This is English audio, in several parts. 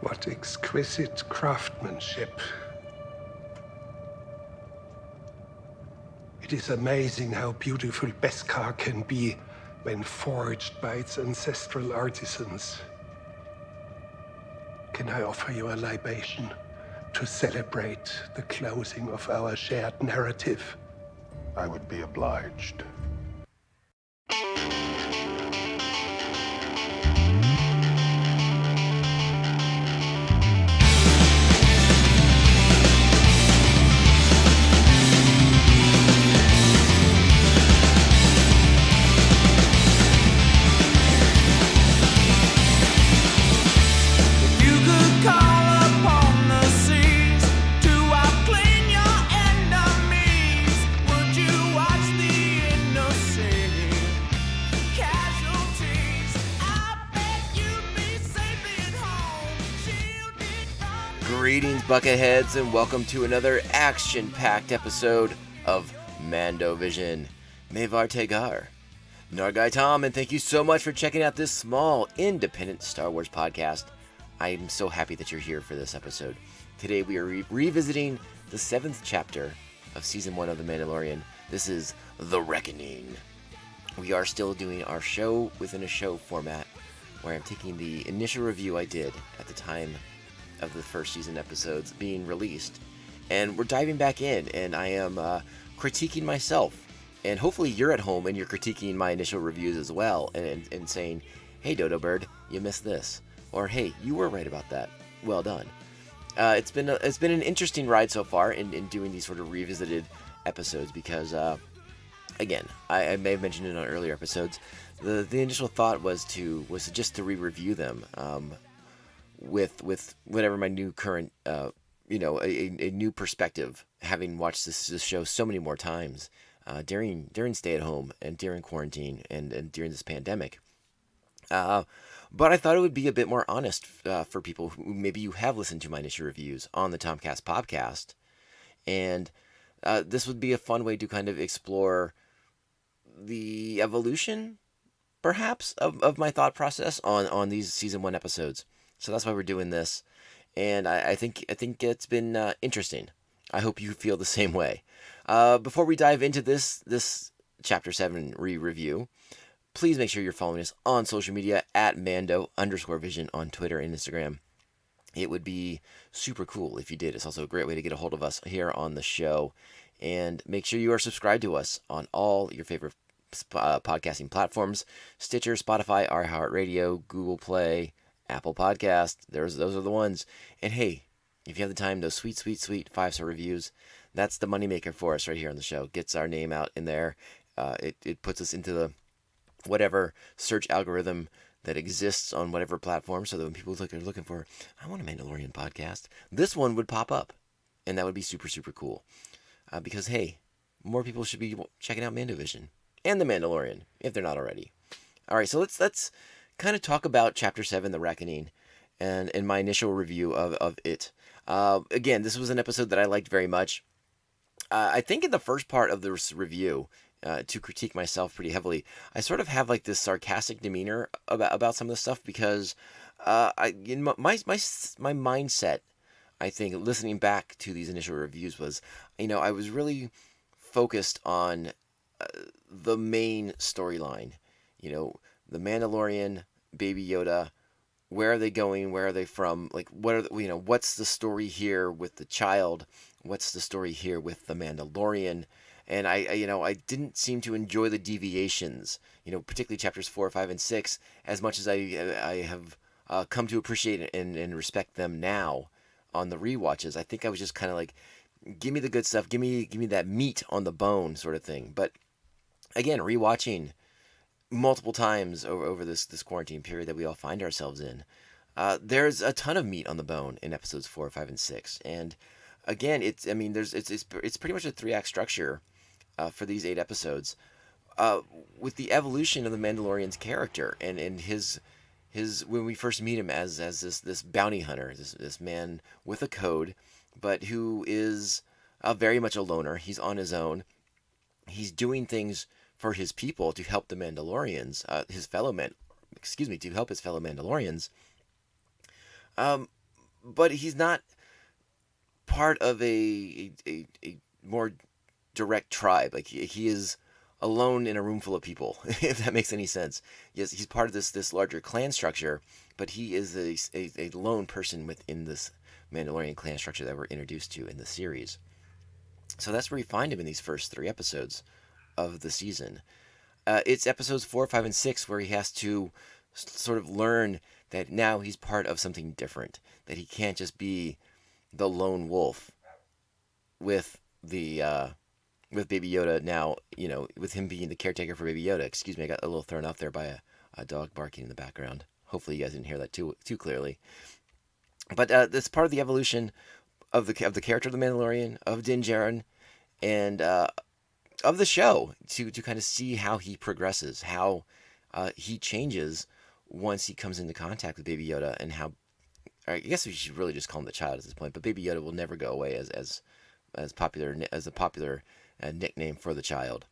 What exquisite craftsmanship. It is amazing how beautiful Beskar can be when forged by its ancestral artisans. Can I offer you a libation to celebrate the closing of our shared narrative? I would be obliged. Greetings, Bucketheads, and welcome to another action-packed episode of Mando Vision. Mevar Tegar, Nargai Tom, and thank you so much for checking out this small, independent Star Wars podcast. I am so happy that you're here for this episode. Today we are revisiting the 7th chapter of Season 1 of The Mandalorian. This is The Reckoning. We are still doing our show within a show format, where I'm taking the initial review I did at the time of the first season episodes being released, and we're diving back in, and I am critiquing myself, and hopefully you're at home and you're critiquing my initial reviews as well, and saying, hey Dodo Bird, you missed this, or hey, you were right about that, well done. It's been an interesting ride so far in doing these sort of revisited episodes, because again, I may have mentioned it on earlier episodes, the initial thought was just to re-review them with whatever my new current, a new perspective, having watched this show so many more times during stay at home and during quarantine and during this pandemic. But I thought it would be a bit more honest for people who maybe you have listened to my initial reviews on the Tomcast podcast, and this would be a fun way to kind of explore the evolution, perhaps, of my thought process on these season 1 episodes. So that's why we're doing this, and I think it's been interesting. I hope you feel the same way. Before we dive into this Chapter 7 review, please make sure you're following us on social media at Mando_Vision on Twitter and Instagram. It would be super cool if you did. It's also a great way to get a hold of us here on the show. And make sure you are subscribed to us on all your favorite podcasting platforms: Stitcher, Spotify, iHeartRadio, Google Play, Apple Podcast. Those are the ones. And hey, if you have the time, those sweet 5-star reviews, that's the moneymaker for us right here on the show. Gets our name out in there. It puts us into the whatever search algorithm that exists on whatever platform, so that when people are looking for, I want a Mandalorian podcast, this one would pop up. And that would be super, super cool. Because, hey, more people should be checking out Mandovision and The Mandalorian, if they're not already. All right, so let's kind of talk about Chapter 7, The Reckoning, and my initial review of it. Again, this was an episode that I liked very much. I think in the first part of this review, to critique myself pretty heavily, I sort of have like this sarcastic demeanor about some of the stuff, because my mindset, I think, listening back to these initial reviews was, I was really focused on the main storyline. The Mandalorian, Baby Yoda, where are they going? Where are they from? Like, what's the story here with the child? What's the story here with the Mandalorian? And I didn't seem to enjoy the deviations, particularly chapters 4, 5, and 6, as much as I have come to appreciate and respect them now on the rewatches. I think I was just kind of like, give me the good stuff, give me that meat on the bone sort of thing. But again, rewatching multiple times over this quarantine period that we all find ourselves in, there's a ton of meat on the bone in episodes 4, 5, and 6. And again, it's pretty much a 3-act structure for these 8 episodes, with the evolution of the Mandalorian's character and his when we first meet him as this bounty hunter, this man with a code, but who is very much a loner. He's on his own. He's doing things for his people to help the Mandalorians, to help his fellow Mandalorians. but he's not part of a more direct tribe. Like he is alone in a room full of people, if that makes any sense. Yes, he's part of this larger clan structure, but he is a lone person within this Mandalorian clan structure that we're introduced to in the series. So that's where we find him in these first 3 episodes of the season. It's episodes 4, 5, and 6 where he has to sort of learn that now he's part of something different, that he can't just be the lone wolf with the with Baby Yoda now, with him being the caretaker for Baby Yoda. Excuse me, I got a little thrown off there by a dog barking in the background. Hopefully you guys didn't hear that too clearly. But that's part of the evolution of the character of the Mandalorian, of Din Djarin, and of the show to kind of see how he progresses, how he changes once he comes into contact with Baby Yoda, and how I guess we should really just call him the child at this point. But Baby Yoda will never go away as a popular nickname for the child.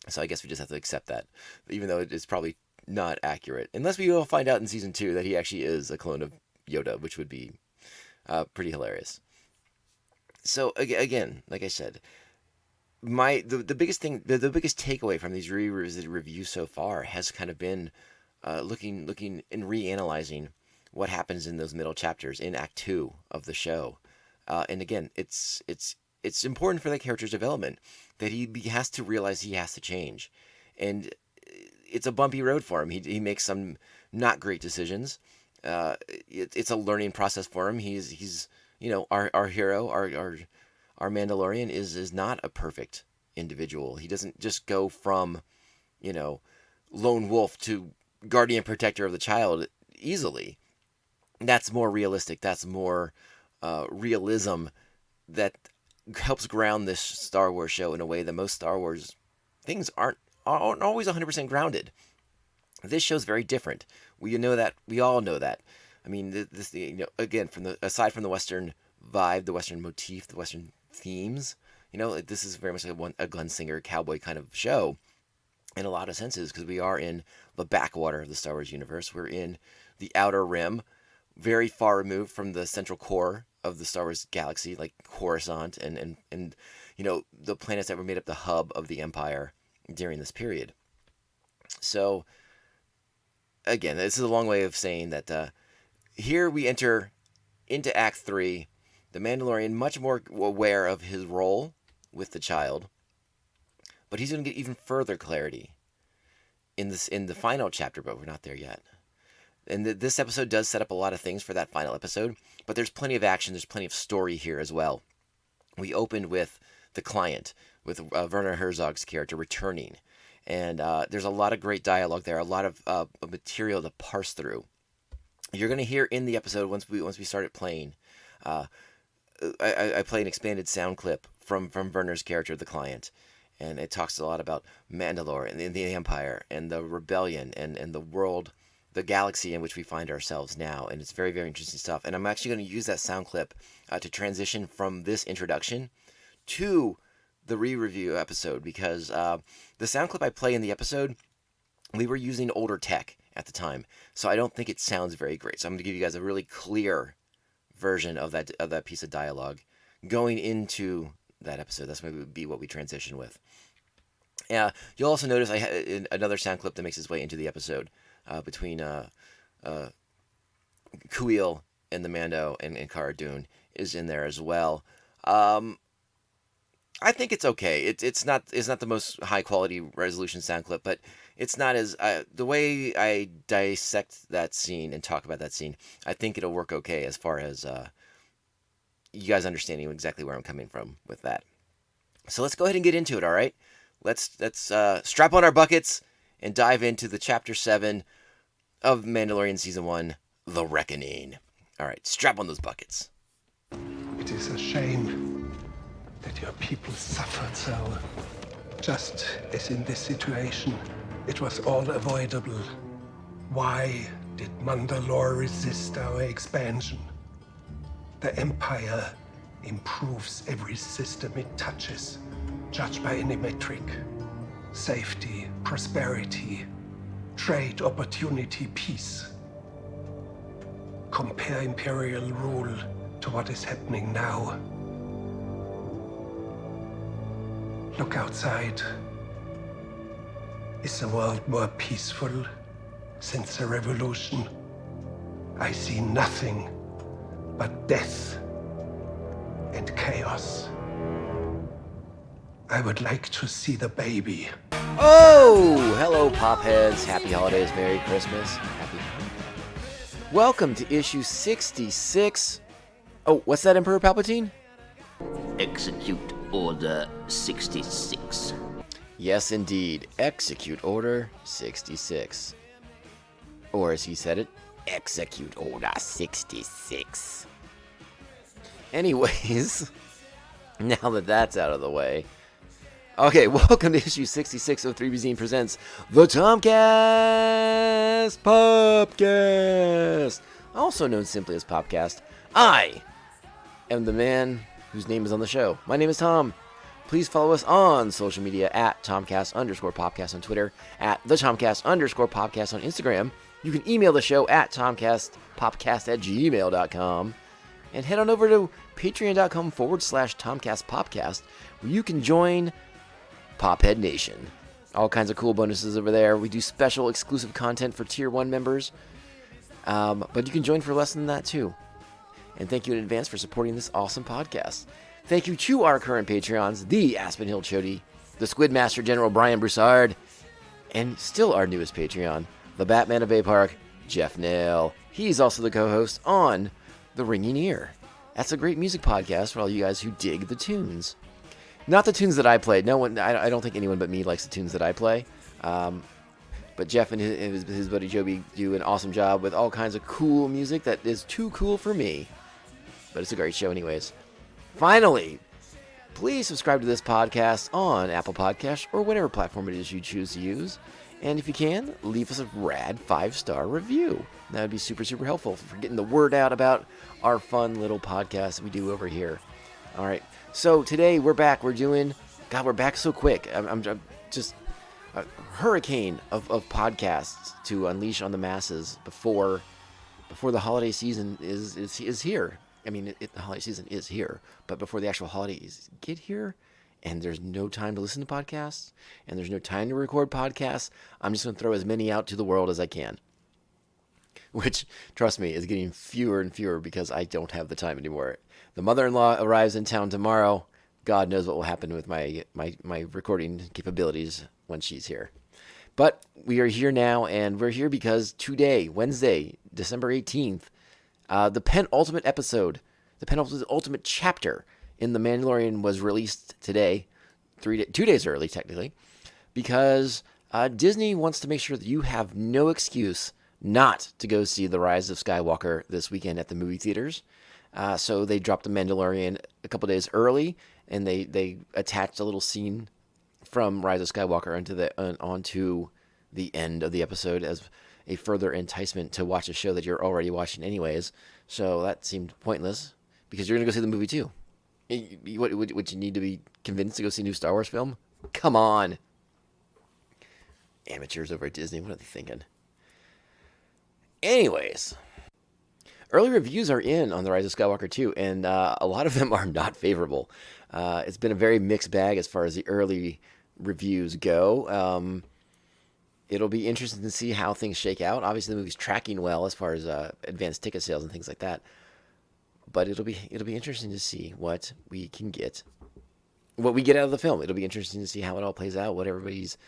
So I guess we just have to accept that, even though it's probably not accurate, unless we will find out in season 2 that he actually is a clone of Yoda, which would be pretty hilarious. So again, like I said, the biggest thing, the biggest takeaway from these reviews so far has kind of been looking and reanalyzing what happens in those middle chapters in Act 2 of the show. And again, it's important for the character's development that he has to realize he has to change, and it's a bumpy road for him. He makes some not great decisions. It's a learning process for him. He's our hero, our Mandalorian is not a perfect individual. He doesn't just go from lone wolf to guardian protector of the child easily. That's more realistic. That's more realism that helps ground this Star Wars show in a way that most Star Wars things aren't always 100% grounded. This show's very different. We know that. We all know that. I mean, this again, aside from the Western vibe, the Western motif, the Western themes, this is very much like a gunslinger cowboy kind of show in a lot of senses, because we are in the backwater of the Star Wars universe. We're in the outer rim, very far removed from the central core of the Star Wars galaxy, like Coruscant and the planets that were made up the hub of the Empire during this period. So again, this is a long way of saying that here we enter into Act 3, the Mandalorian much more aware of his role with the child, but he's going to get even further clarity in the final chapter, but we're not there yet. And this episode does set up a lot of things for that final episode, but there's plenty of action, there's plenty of story here as well. We opened with the client, with Werner Herzog's character returning, and there's a lot of great dialogue there, a lot of material to parse through. You're going to hear in the episode, once we started playing, I play an expanded sound clip from Werner's character, the client, and it talks a lot about Mandalore and the Empire and the rebellion and the world, the galaxy in which we find ourselves now, and it's very, very interesting stuff. And I'm actually going to use that sound clip to transition from this introduction to the re-review episode, because the sound clip I play in the episode, we were using older tech at the time, so I don't think it sounds very great. So I'm going to give you guys a really clear version of that piece of dialogue going into that episode. That's going to be what we transition with. You'll also notice I had another sound clip that makes its way into the episode between Kuiil and the Mando and Cara Dune is in there as well. I think it's okay. It's not the most high quality resolution sound clip, but it's not as the way I dissect that scene and talk about that scene, I think it'll work okay as far as you guys understanding exactly where I'm coming from with that. So let's go ahead and get into it. All right, let's strap on our buckets and dive into the chapter 7 of Mandalorian season 1, The Reckoning. All right, strap on those buckets. It is a shame that your people suffered so. Just as in this situation, it was all avoidable. Why did Mandalore resist our expansion? The Empire improves every system it touches, judged by any metric. Safety, prosperity, trade, opportunity, peace. compare Imperial rule to what is happening now. Look outside. Is the world more peaceful since the revolution? I see nothing but death and chaos. I would like to see the baby. Oh, hello, Popheads. Happy holidays, Merry Christmas. Welcome to issue 66. Oh, what's that, Emperor Palpatine? Execute Order 66. Yes, indeed. Execute Order 66. Or, as he said it, Execute Order 66. Anyways, now that that's out of the way. Okay, welcome to issue 66 of 3BZine presents the Tomcast Popcast, also known simply as Popcast. I am the man whose name is on the show. My name is Tom. Please follow us on social media at Tomcast_Popcast on Twitter, at the Tomcast_Popcast on Instagram. You can email the show at TomcastPopcast@gmail.com. And head on over to patreon.com/TomcastPopcast, where you can join Pophead Nation. All kinds of cool bonuses over there. We do special exclusive content for Tier 1 members. But you can join for less than that too. And thank you in advance for supporting this awesome podcast. Thank you to our current Patreons, the Aspen Hill Chody, the Squid Master General Brian Broussard, and still our newest Patreon, the Batman of Bay Park, Jeff Nail. He's also the co-host on The Ringing Ear. That's a great music podcast for all you guys who dig the tunes. Not the tunes that I play. No one, I don't think anyone but me likes the tunes that I play. But Jeff and his buddy Joby do an awesome job with all kinds of cool music that is too cool for me. But it's a great show anyways. Finally, please subscribe to this podcast on Apple Podcasts or whatever platform it is you choose to use. And if you can, leave us a rad 5-star review. That would be super, super helpful for getting the word out about our fun little podcast that we do over here. All right. So today we're back. We're back so quick. I'm just a hurricane of podcasts to unleash on the masses before the holiday season is here. I mean, the holiday season is here, but before the actual holidays get here, and there's no time to listen to podcasts, and there's no time to record podcasts, I'm just going to throw as many out to the world as I can. Which, trust me, is getting fewer and fewer because I don't have the time anymore. The mother-in-law arrives in town tomorrow. God knows what will happen with my recording capabilities when she's here. But we are here now, and we're here because today, Wednesday, December 18th, the penultimate episode, the penultimate chapter in The Mandalorian was released today, 2 days early, technically, because Disney wants to make sure that you have no excuse not to go see The Rise of Skywalker this weekend at the movie theaters. So they dropped The Mandalorian a couple days early, and they attached a little scene from Rise of Skywalker onto the end of the episode as a further enticement to watch a show that you're already watching anyways. So that seemed pointless because you're going to go see the movie too. Would you need to be convinced to go see a new Star Wars film? Come on. Amateurs over at Disney, what are they thinking? Anyways, early reviews are in on The Rise of Skywalker 2, and a lot of them are not favorable. It's been a very mixed bag as far as the early reviews go. It'll be interesting to see how things shake out. Obviously, the movie's tracking well as far as advanced ticket sales and things like that. But it'll be interesting to see what we get out of the film. It'll be interesting to see how it all plays out, what everybody's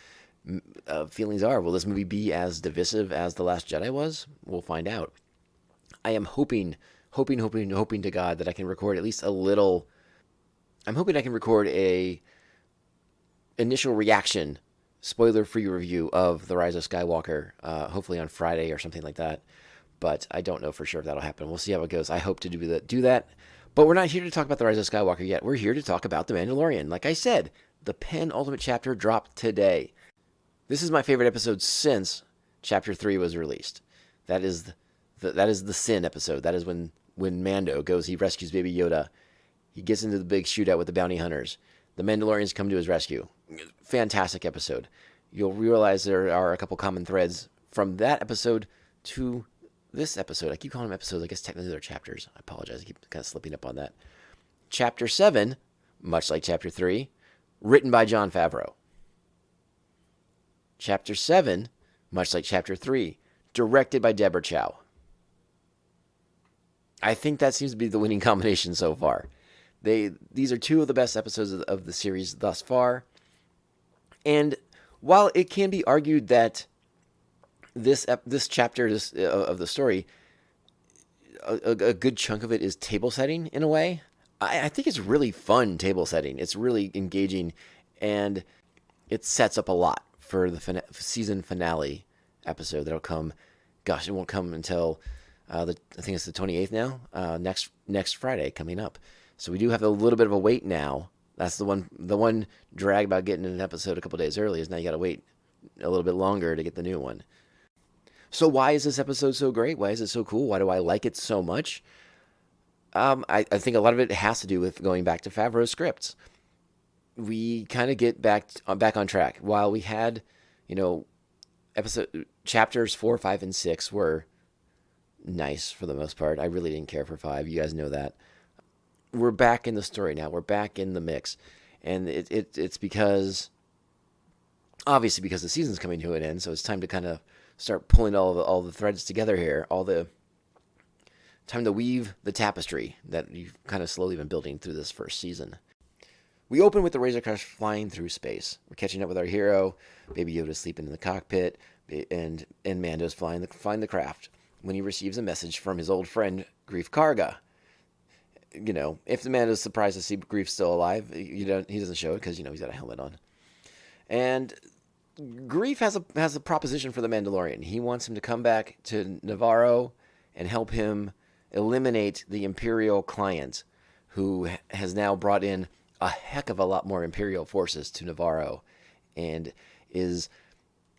feelings are. Will this movie be as divisive as The Last Jedi was? We'll find out. I am hoping to God that I can record at least a little. I'm hoping I can record a initial reaction, spoiler-free review of The Rise of Skywalker, hopefully on Friday or something like that. But I don't know for sure if that'll happen. We'll see how it goes. I hope to do that. But we're not here to talk about The Rise of Skywalker yet. We're here to talk about The Mandalorian. Like I said, the penultimate chapter dropped today. This is my favorite episode since Chapter 3 was released. That is the Sin episode. That is when Mando goes, he rescues Baby Yoda. He gets into the big shootout with the bounty hunters. The Mandalorians come to his rescue. Fantastic episode. You'll realize there are a couple common threads from that episode to this episode, I keep calling them episodes, I guess technically they're chapters. I apologize, I keep kind of slipping up on that. Chapter 7, much like Chapter 3, written by Jon Favreau. Chapter 7, much like Chapter 3, directed by Deborah Chow. I think that seems to be the winning combination so far. These are two of the best episodes of the series thus far. And while it can be argued that this chapter of the story, a good chunk of it is table setting in a way, I think it's really fun table setting. It's really engaging, and it sets up a lot for the season finale episode that'll come. Gosh, it won't come until I think it's the 28th now. Next Friday coming up. So we do have a little bit of a wait now. That's the one drag about getting an episode a couple days early is now you got to wait a little bit longer to get the new one. So why is this episode so great? Why is it so cool? Why do I like it so much? I think a lot of it has to do with going back to Favreau's scripts. We kind of get back on track. While we had, chapters 4, 5, and 6 were nice for the most part. I really didn't care for 5. You guys know that. We're back in the story now. We're back in the mix. And it's because, obviously because the season's coming to an end, so it's time to kind of start pulling all the threads together here. Time to weave the tapestry that you've kind of slowly been building through this first season. We open with the Razorcrest flying through space. We're catching up with our hero. Baby Yoda's sleeping in the cockpit, and Mando's flying the craft when he receives a message from his old friend Greef Karga. If the Mando's surprised to see Greef still alive, he doesn't show it because he's got a helmet on. And Greef has a proposition for the Mandalorian. He wants him to come back to Navaro and help him eliminate the Imperial client, who has now brought in a heck of a lot more Imperial forces to Navaro, and is,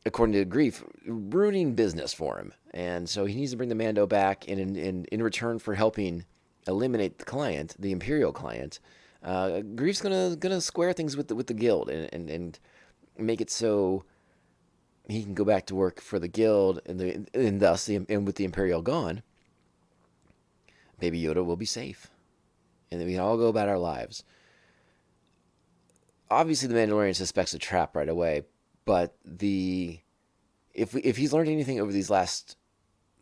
according to Greef, ruining business for him. And so he needs to bring the Mando back, and in return for helping eliminate the client, the Imperial client, Greef's gonna square things with the guild and make it so he can go back to work for the guild, and with the Imperial gone, Baby Yoda will be safe, and then we can all go about our lives. Obviously, the Mandalorian suspects a trap right away, but if he's learned anything over these last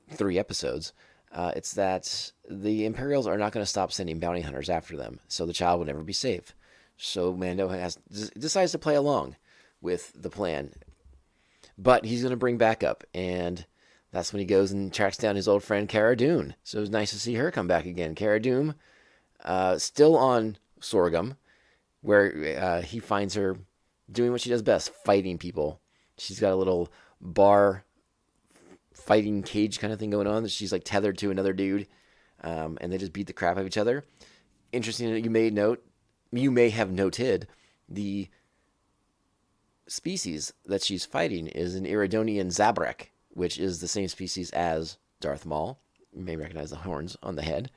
3 episodes, it's that the Imperials are not going to stop sending bounty hunters after them, so the child will never be safe. So Mando decides to play along with the plan, but he's going to bring backup, and that's when he goes and tracks down his old friend Cara Dune. So it was nice to see her come back again. Cara Dune, still on Sorghum, where he finds her doing what she does best, fighting people. She's got a little bar fighting cage kind of thing going on that she's like tethered to another dude, and they just beat the crap out of each other. Interesting that you may have noted the species that she's fighting is an Iridonian Zabrak, which is the same species as Darth Maul. You may recognize the horns on the head.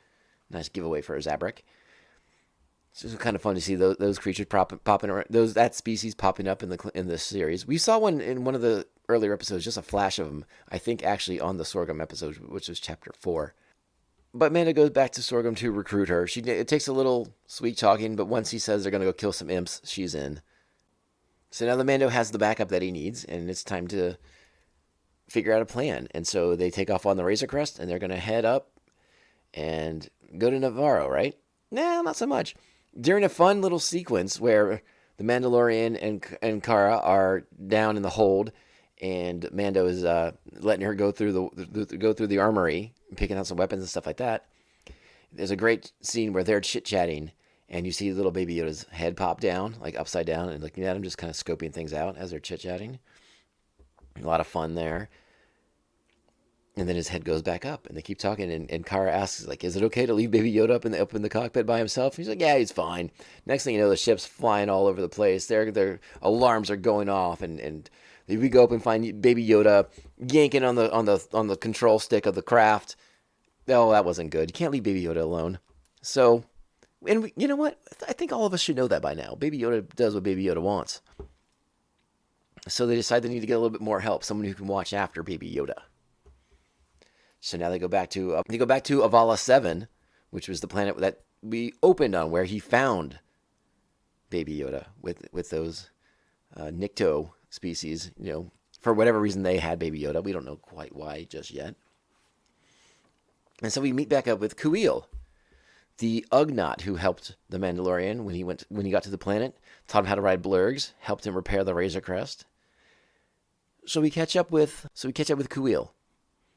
Nice giveaway for a Zabrak. It's just kind of fun to see those creatures popping around, that species popping up in this series. We saw one in one of the earlier episodes, just a flash of them. I think actually on the Sorghum episode, which was chapter 4. But Mando goes back to Sorghum to recruit her. It takes a little sweet talking, but once he says they're going to go kill some imps, she's in. So now the Mando has the backup that he needs, and it's time to figure out a plan. And so they take off on the Razorcrest, and they're going to head up and go to Navaro, right? Nah, not so much. During a fun little sequence where the Mandalorian and Cara are down in the hold, and Mando is letting her go through the armory, picking out some weapons and stuff like that. There's a great scene where they're chit-chatting, and you see little Baby Yoda's head pop down, like upside down, and looking at him, just kind of scoping things out as they're chit-chatting. A lot of fun there. And then his head goes back up, and they keep talking, and Cara asks, like, is it okay to leave Baby Yoda up in the cockpit by himself? And he's like, yeah, he's fine. Next thing you know, the ship's flying all over the place. Their alarms are going off, and we go up and find Baby Yoda yanking on the control stick of the craft. Oh, that wasn't good. You can't leave Baby Yoda alone. So, and you know what? I think all of us should know that by now. Baby Yoda does what Baby Yoda wants. So they decide they need to get a little bit more help, someone who can watch after Baby Yoda. So now they go back to Avala 7, which was the planet that we opened on, where he found Baby Yoda with those Nikto species. You know, for whatever reason they had Baby Yoda. We don't know quite why just yet. And so we meet back up with Kuiil, the Ugnaught who helped the Mandalorian when he got to the planet, taught him how to ride blurgs, helped him repair the Razorcrest. So we catch up with Kuiil,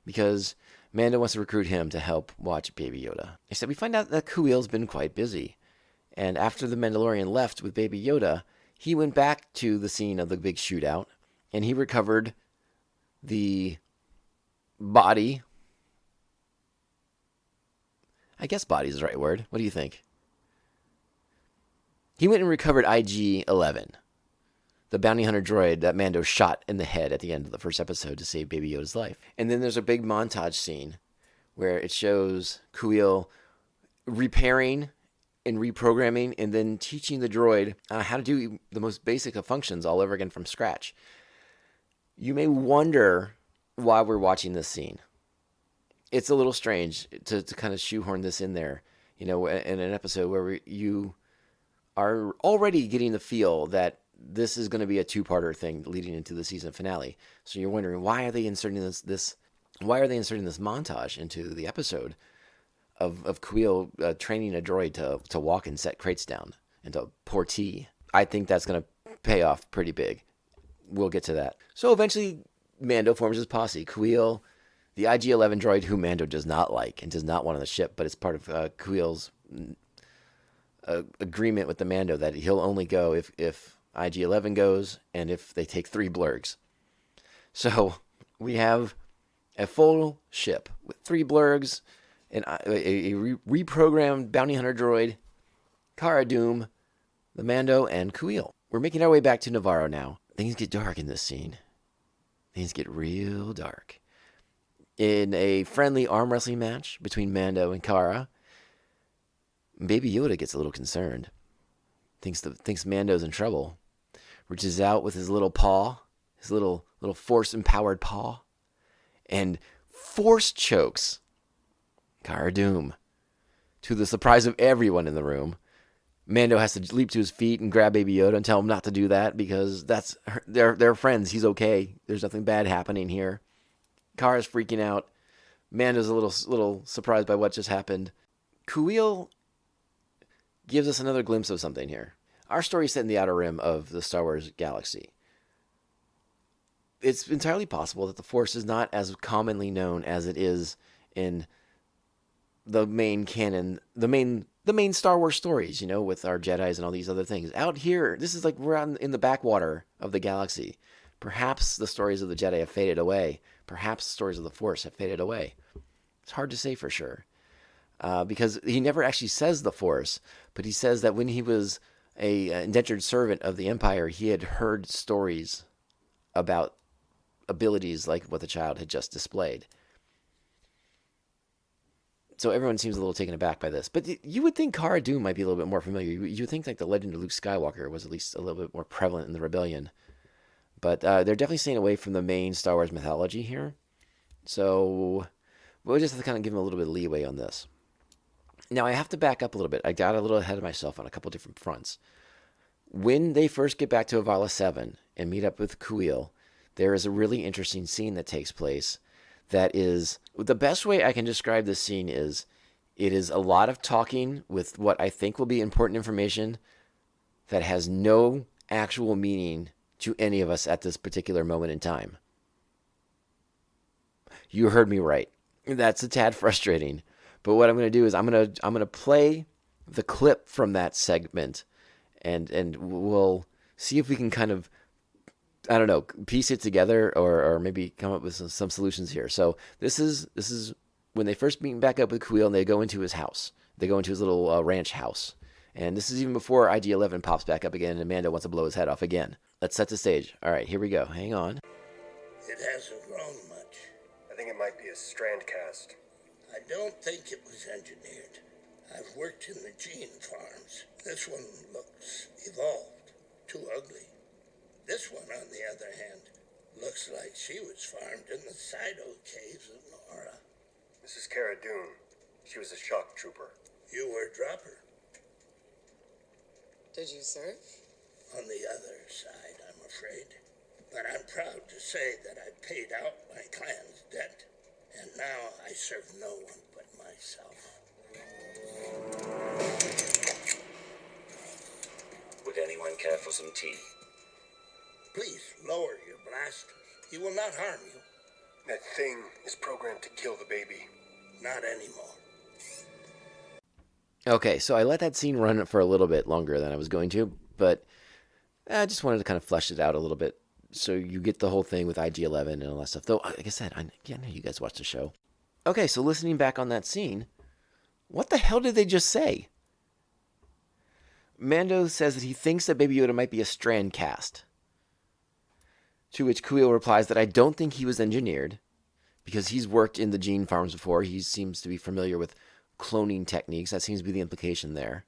because Mando wants to recruit him to help watch Baby Yoda. Except we find out that Kuiil's been quite busy. And after the Mandalorian left with Baby Yoda, he went back to the scene of the big shootout, and he recovered the body. I guess body is the right word. What do you think? He went and recovered IG-11, the bounty hunter droid that Mando shot in the head at the end of the first episode to save Baby Yoda's life. And then there's a big montage scene where it shows Kuiil repairing and reprogramming and then teaching the droid how to do the most basic of functions all over again from scratch. You may wonder why we're watching this scene. It's a little strange to kind of shoehorn this in there, you know, in an episode where you are already getting the feel that this is going to be a two-parter thing leading into the season finale. So you're wondering, why are they inserting this montage into the episode of Kuiil training a droid to walk and set crates down and to pour tea? I think that's going to pay off pretty big. We'll get to that. So eventually Mando forms his posse. Kuiil, the IG-11 droid who Mando does not like and does not want on the ship, but it's part of Kuiil's agreement with the Mando that he'll only go if IG-11 goes and if they take 3 blurgs. So we have a full ship with 3 blurgs, and a reprogrammed bounty hunter droid, Cara Dune, the Mando, and Kuiil. We're making our way back to Navaro now. Things get dark in this scene. Things get real dark. In a friendly arm wrestling match between Mando and Cara, Baby Yoda gets a little concerned. Thinks Mando's in trouble. Reaches out with his little paw, his little force-empowered paw, and force chokes Cara Dune. To the surprise of everyone in the room, Mando has to leap to his feet and grab Baby Yoda and tell him not to do that because they're friends. He's okay. There's nothing bad happening here. Cara's freaking out. Mando's a little surprised by what just happened. Kuiil gives us another glimpse of something here. Our story is set in the outer rim of the Star Wars galaxy. It's entirely possible that the Force is not as commonly known as it is in the main canon, the main Star Wars stories, you know, with our Jedis and all these other things. Out here, this is like we're out in the backwater of the galaxy. Perhaps the stories of the Jedi have faded away. Perhaps the stories of the Force have faded away. It's hard to say for sure. Because he never actually says the Force, but he says that when he was an indentured servant of the Empire, he had heard stories about abilities like what the child had just displayed. So everyone seems a little taken aback by this. But you would think Cara Dune might be a little bit more familiar. You would think like the legend of Luke Skywalker was at least a little bit more prevalent in the Rebellion. But they're definitely staying away from the main Star Wars mythology here. So we'll just have to kind of give them a little bit of leeway on this. Now, I have to back up a little bit. I got a little ahead of myself on a couple different fronts. When they first get back to Avala 7 and meet up with Kuiil, there is a really interesting scene that takes place that is, the best way I can describe this scene is, it is a lot of talking with what I think will be important information that has no actual meaning to any of us at this particular moment in time. You heard me right. That's a tad frustrating. But what I'm going to do is I'm going to play the clip from that segment, and we'll see if we can kind of, I don't know, piece it together or maybe come up with some solutions here. So this is when they first meet back up with Kuiil and they go into his house. They go into his little ranch house. And this is even before IG-11 pops back up again and Mando wants to blow his head off again. Let's set the stage. All right, here we go. Hang on. It hasn't grown much. I think it might be a strand cast. I don't think it was engineered. I've worked in the gene farms. This one looks evolved, too ugly. This one, on the other hand, looks like she was farmed in the Sido caves of Nora. This is Cara Dune. She was a shock trooper. You were a dropper. Did you serve? On the other side, I'm afraid. But I'm proud to say that I paid out my clan's debt. And now I serve no one but myself. Would anyone care for some tea? Please lower your blasters. He will not harm you. That thing is programmed to kill the baby. Not anymore. Okay, so I let that scene run for a little bit longer than I was going to, but I just wanted to kind of flesh it out a little bit so you get the whole thing with IG-11 and all that stuff. Though, like I said, I know you guys watch the show. Okay, so listening back on that scene, what the hell did they just say? Mando says that he thinks that Baby Yoda might be a strand cast. To which Kuiil replies that I don't think he was engineered, because he's worked in the gene farms before. He seems to be familiar with cloning techniques. That seems to be the implication there.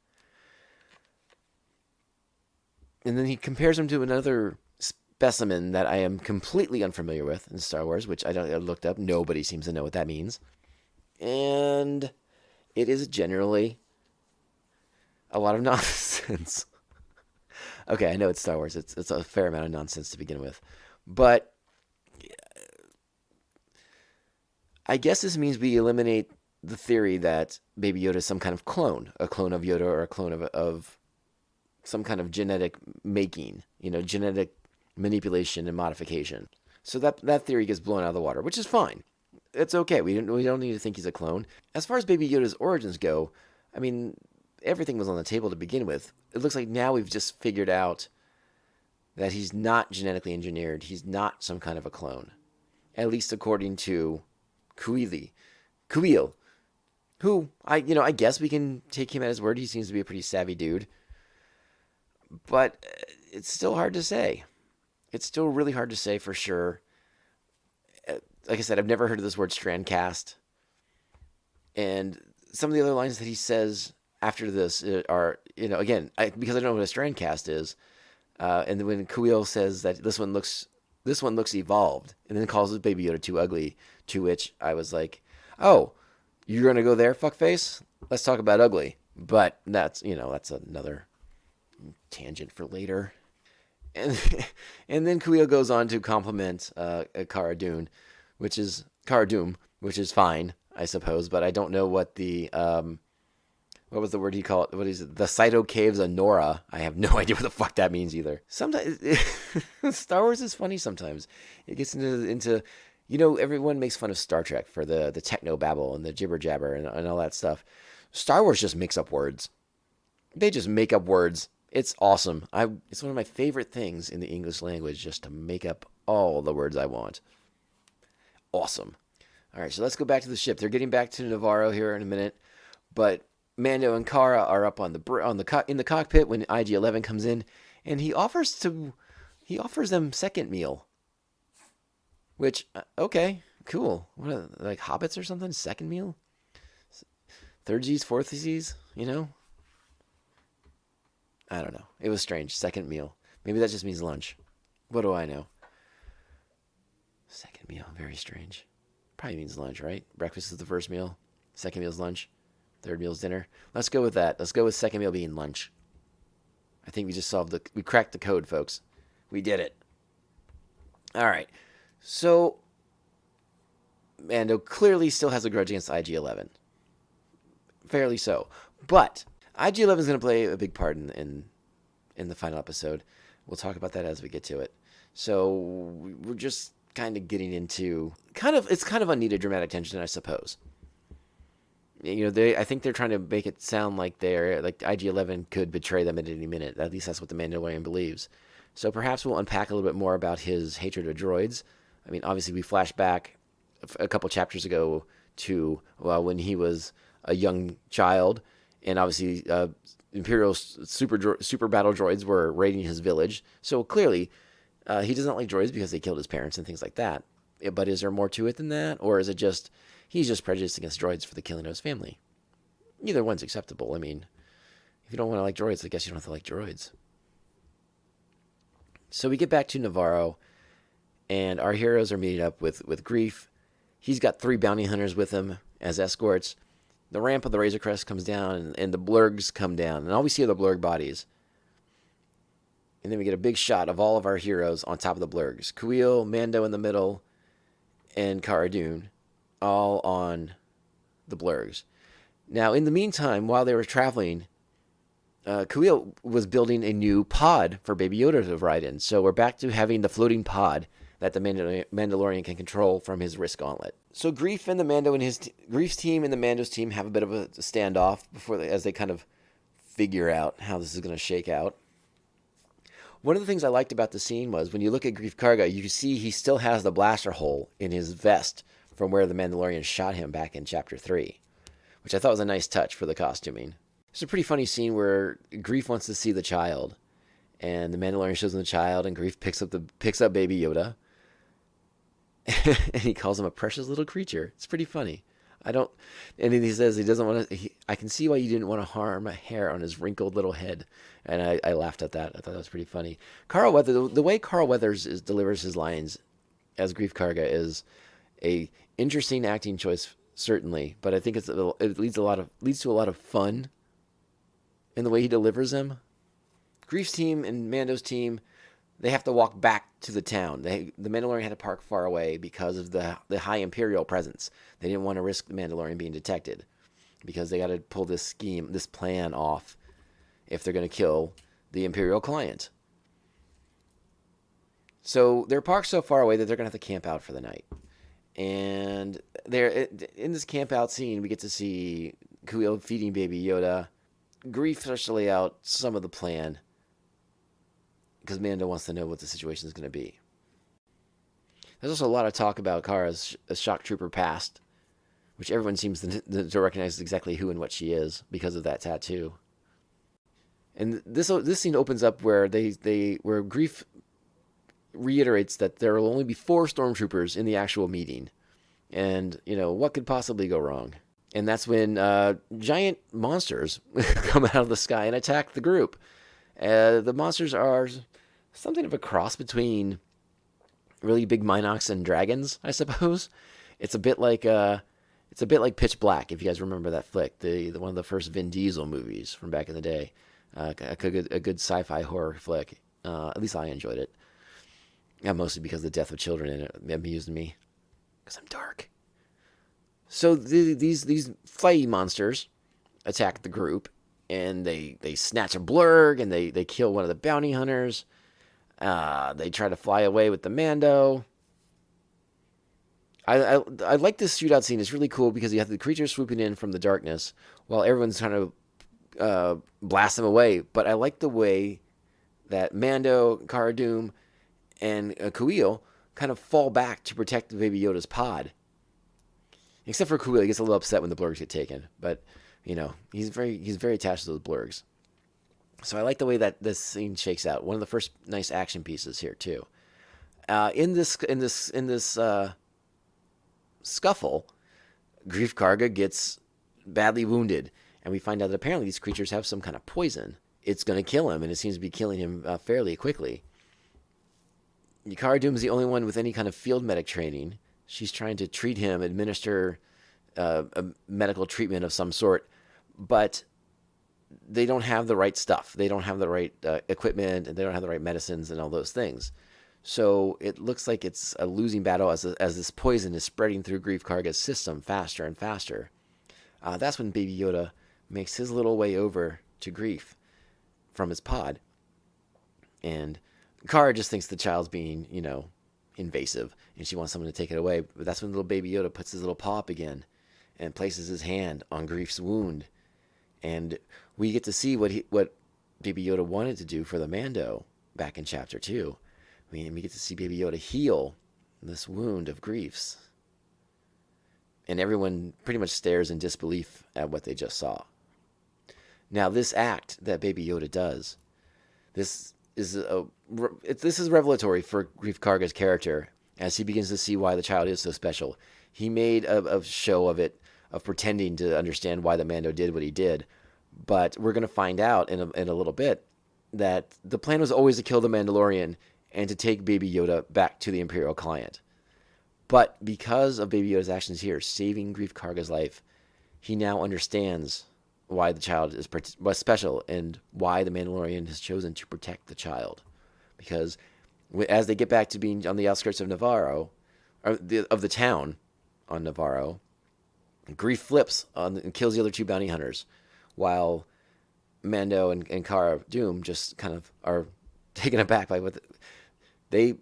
And then he compares him to another specimen that I am completely unfamiliar with in Star Wars, which I looked up. Nobody seems to know what that means. And it is generally a lot of nonsense. Okay, I know it's Star Wars. It's a fair amount of nonsense to begin with. But I guess this means we eliminate the theory that Baby Yoda is some kind of clone, a clone of Yoda or a clone of some kind of genetic making, genetic manipulation and modification. So that theory gets blown out of the water, which is fine. It's okay. We don't need to think he's a clone. As far as Baby Yoda's origins go, I mean, everything was on the table to begin with. It looks like now we've just figured out that he's not genetically engineered. He's not some kind of a clone. At least according to Kuiil, who I guess we can take him at his word. He seems to be a pretty savvy dude. But it's still hard to say. It's still really hard to say for sure. Like I said, I've never heard of this word strand cast. And some of the other lines that he says after this are, again, because I don't know what a strand cast is. And then when Kuiil says that this one looks evolved, and then calls his Baby Yoda too ugly, to which I was like, oh, you're going to go there, fuckface? Let's talk about ugly. But that's another tangent for later. And then Kuiil goes on to compliment Cara Dune, which is fine, I suppose, but I don't know what the what was the word he called it? What is it? The Cyto Caves of Nora. I have no idea what the fuck that means either. Sometimes Star Wars is funny sometimes. It gets into everyone makes fun of Star Trek for the techno babble and the jibber jabber and all that stuff. Star Wars just makes up words. They just make up words. It's awesome. It's one of my favorite things in the English language, just to make up all the words I want. Awesome. All right, so let's go back to the ship. They're getting back to Navaro here in a minute, but Mando and Cara are up in the cockpit when IG-11 comes in, and he offers them second meal. Which, okay, cool. What are they, like hobbits or something? Second meal? Third G's, fourth G's, I don't know. It was strange. Second meal. Maybe that just means lunch. What do I know? Second meal. Very strange. Probably means lunch, right? Breakfast is the first meal. Second meal is lunch. Third meal is dinner. Let's go with that. Let's go with second meal being lunch. I think we cracked the code, folks. We did it. All right. So, Mando clearly still has a grudge against IG-11. Fairly so. But IG-11 is going to play a big part in the final episode. We'll talk about that as we get to it. So we're just kind of getting into it's kind of unneeded dramatic tension, I suppose. I think they're trying to make it sound like IG-11 could betray them at any minute. At least that's what the Mandalorian believes. So perhaps we'll unpack a little bit more about his hatred of droids. I mean, obviously we flash back a couple chapters ago to when he was a young child. And obviously, Imperial super battle droids were raiding his village. So clearly, he doesn't like droids because they killed his parents and things like that. But is there more to it than that? Or is it just, he's just prejudiced against droids for the killing of his family? Either one's acceptable. I mean, if you don't want to like droids, I guess you don't have to like droids. So we get back to Navaro, and our heroes are meeting up with Grief. He's got 3 bounty hunters with him, as escorts. The ramp of the Razorcrest comes down, and the blurgs come down, and all we see are the blurg bodies. And then we get a big shot of all of our heroes on top of the blurgs. Kuiil, Mando in the middle, and Cara Dune, all on the blurgs. Now, in the meantime, while they were traveling, Kuiil was building a new pod for Baby Yoda to ride in. So we're back to having the floating pod that the Mandalorian can control from his wrist gauntlet. So Greef and the Mando and Greef's team and the Mando's team have a bit of a standoff as they kind of figure out how this is going to shake out. One of the things I liked about the scene was when you look at Greef Karga, you can see he still has the blaster hole in his vest from where the Mandalorian shot him back in Chapter 3, which I thought was a nice touch for the costuming. It's a pretty funny scene where Greef wants to see the child, and the Mandalorian shows him the child, and Greef picks up Baby Yoda, and he calls him a precious little creature. It's pretty funny. And then he says he doesn't want to. I can see why you didn't want to harm a hair on his wrinkled little head, and I laughed at that. I thought that was pretty funny. Carl Weathers, the way Carl Weathers delivers his lines as Greef Karga is a interesting acting choice, certainly, but I think it leads to a lot of fun in the way he delivers them. Greef's team and Mando's team, they have to walk back to the town. The Mandalorian had to park far away because of the high Imperial presence. They didn't want to risk the Mandalorian being detected because they got to pull this plan off if they're going to kill the Imperial client. So they're parked so far away that they're going to have to camp out for the night. And in this camp out scene, we get to see Kuiil feeding Baby Yoda. Greef starts to lay out some of the plan because Mando wants to know what the situation is going to be. There's also a lot of talk about Cara's shock trooper past, which everyone seems to recognize exactly who and what she is because of that tattoo. And this scene opens up where where Greef reiterates that there will only be 4 stormtroopers in the actual meeting, and what could possibly go wrong. And that's when giant monsters come out of the sky and attack the group. The monsters are something of a cross between really big Minox and dragons, I suppose. It's a bit like Pitch Black, if you guys remember that flick, the one of the first Vin Diesel movies from back in the day. A good sci-fi horror flick. At least I enjoyed it. Mostly because the death of children in it amused me, because I'm dark. So these flighty monsters attack the group, and they snatch a blurg, and they kill one of the bounty hunters. They try to fly away with the Mando. I like this shootout scene. It's really cool because you have the creatures swooping in from the darkness while everyone's trying to blast them away. But I like the way that Mando, Cara Dune, and Kuiil kind of fall back to protect Baby Yoda's pod. Except for Kuiil, he gets a little upset when the blurgs get taken. But, he's very attached to those blurgs. So I like the way that this scene shakes out. One of the first nice action pieces here, too. In this scuffle, Greef Karga gets badly wounded. And we find out that apparently these creatures have some kind of poison. It's going to kill him, and it seems to be killing him fairly quickly. Cara Dune's the only one with any kind of field medic training. She's trying to treat him, administer a medical treatment of some sort, but they don't have the right stuff. They don't have the right equipment, and they don't have the right medicines and all those things. So it looks like it's a losing battle as this poison is spreading through Greef Karga's system faster and faster. That's when Baby Yoda makes his little way over to Greef from his pod, and Cara just thinks the child's being, invasive, and she wants someone to take it away. But that's when little Baby Yoda puts his little paw up again and places his hand on Greef's wound. And we get to see what Baby Yoda wanted to do for the Mando back in Chapter 2. We get to see Baby Yoda heal this wound of Greef's. And everyone pretty much stares in disbelief at what they just saw. Now, this act that Baby Yoda does, this is revelatory for Greef Karga's character as he begins to see why the child is so special. He made a show of it, of pretending to understand why the Mando did what he did, but we're going to find out in a little bit that the plan was always to kill the Mandalorian and to take Baby Yoda back to the Imperial client. But because of Baby Yoda's actions here, saving Greef Karga's life, he now understands why the child was special and why the Mandalorian has chosen to protect the child. Because as they get back to being on the outskirts of Navaro, of the town on Navaro, Greef flips and kills the other two bounty hunters, while Mando and Cara Dune just kind of are taken aback by what they.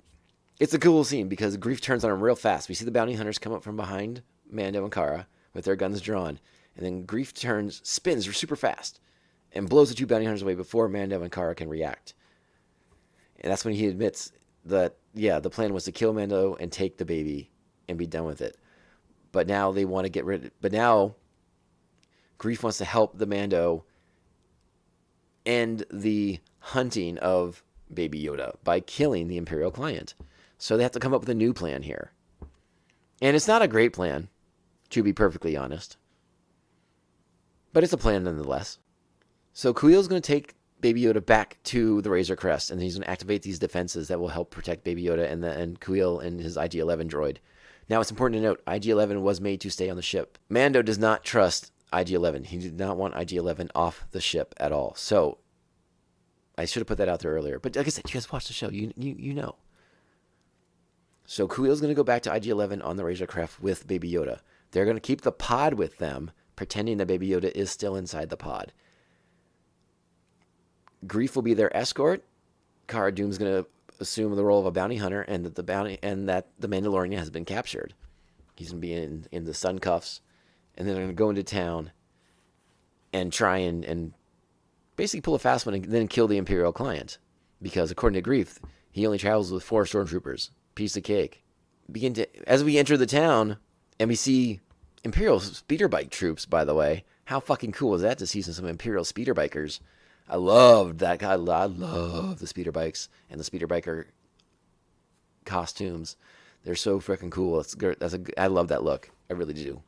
It's a cool scene because Greef turns on him real fast. We see the bounty hunters come up from behind Mando and Cara with their guns drawn, and then Greef spins super fast, and blows the two bounty hunters away before Mando and Cara can react. And that's when he admits that, yeah, the plan was to kill Mando and take the baby and be done with it. But now they want to get rid of it. But now Greef wants to help the Mando end the hunting of Baby Yoda by killing the Imperial client. So they have to come up with a new plan here. And it's not a great plan, to be perfectly honest. But it's a plan nonetheless. So Kuiil's going to take Baby Yoda back to the Razorcrest, and he's going to activate these defenses that will help protect Baby Yoda and Kuiil and his IG-11 droid. Now, it's important to note, IG-11 was made to stay on the ship. Mando does not trust IG-11. He did not want IG-11 off the ship at all. So, I should have put that out there earlier. But like I said, you guys watch the show. You know. So, Kuiil's going to go back to IG-11 on the Razorcrest with Baby Yoda. They're going to keep the pod with them, pretending that Baby Yoda is still inside the pod. Greef will be their escort. Cara Dune's going to assume the role of a bounty hunter, and that the Mandalorian has been captured. He's going to be in the sun cuffs, and then they're going to go into town and try and basically pull a fast one and then kill the Imperial client. Because according to Greef, he only travels with 4 stormtroopers. Piece of cake. As we enter the town, and we see Imperial speeder bike troops, by the way. How fucking cool is that to see some Imperial speeder bikers? I loved that guy. I love the speeder bikes and the speeder biker costumes. They're so freaking cool. I love that look. I really do.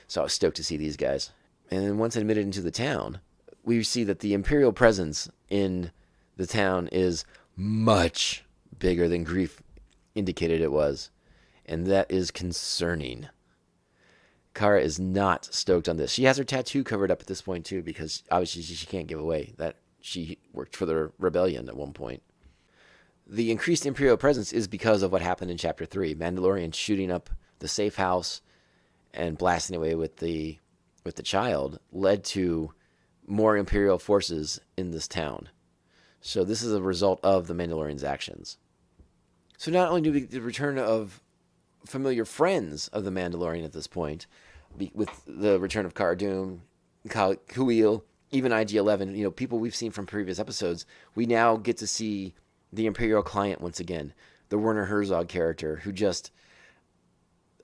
So I was stoked to see these guys. And then once admitted into the town, we see that the Imperial presence in the town is much bigger than Greef indicated it was. And that is concerning. Cara is not stoked on this. She has her tattoo covered up at this point too, because obviously she can't give away that she worked for the rebellion at one point. The increased Imperial presence is because of what happened in Chapter 3. Mandalorian shooting up the safe house and blasting away with the child led to more Imperial forces in this town. So this is a result of the Mandalorian's actions. So not only do we get the return of familiar friends of the Mandalorian at this point, with the return of Cara Dune, Kuiil, even IG-11, people we've seen from previous episodes, we now get to see the Imperial client once again, the Werner Herzog character, who just...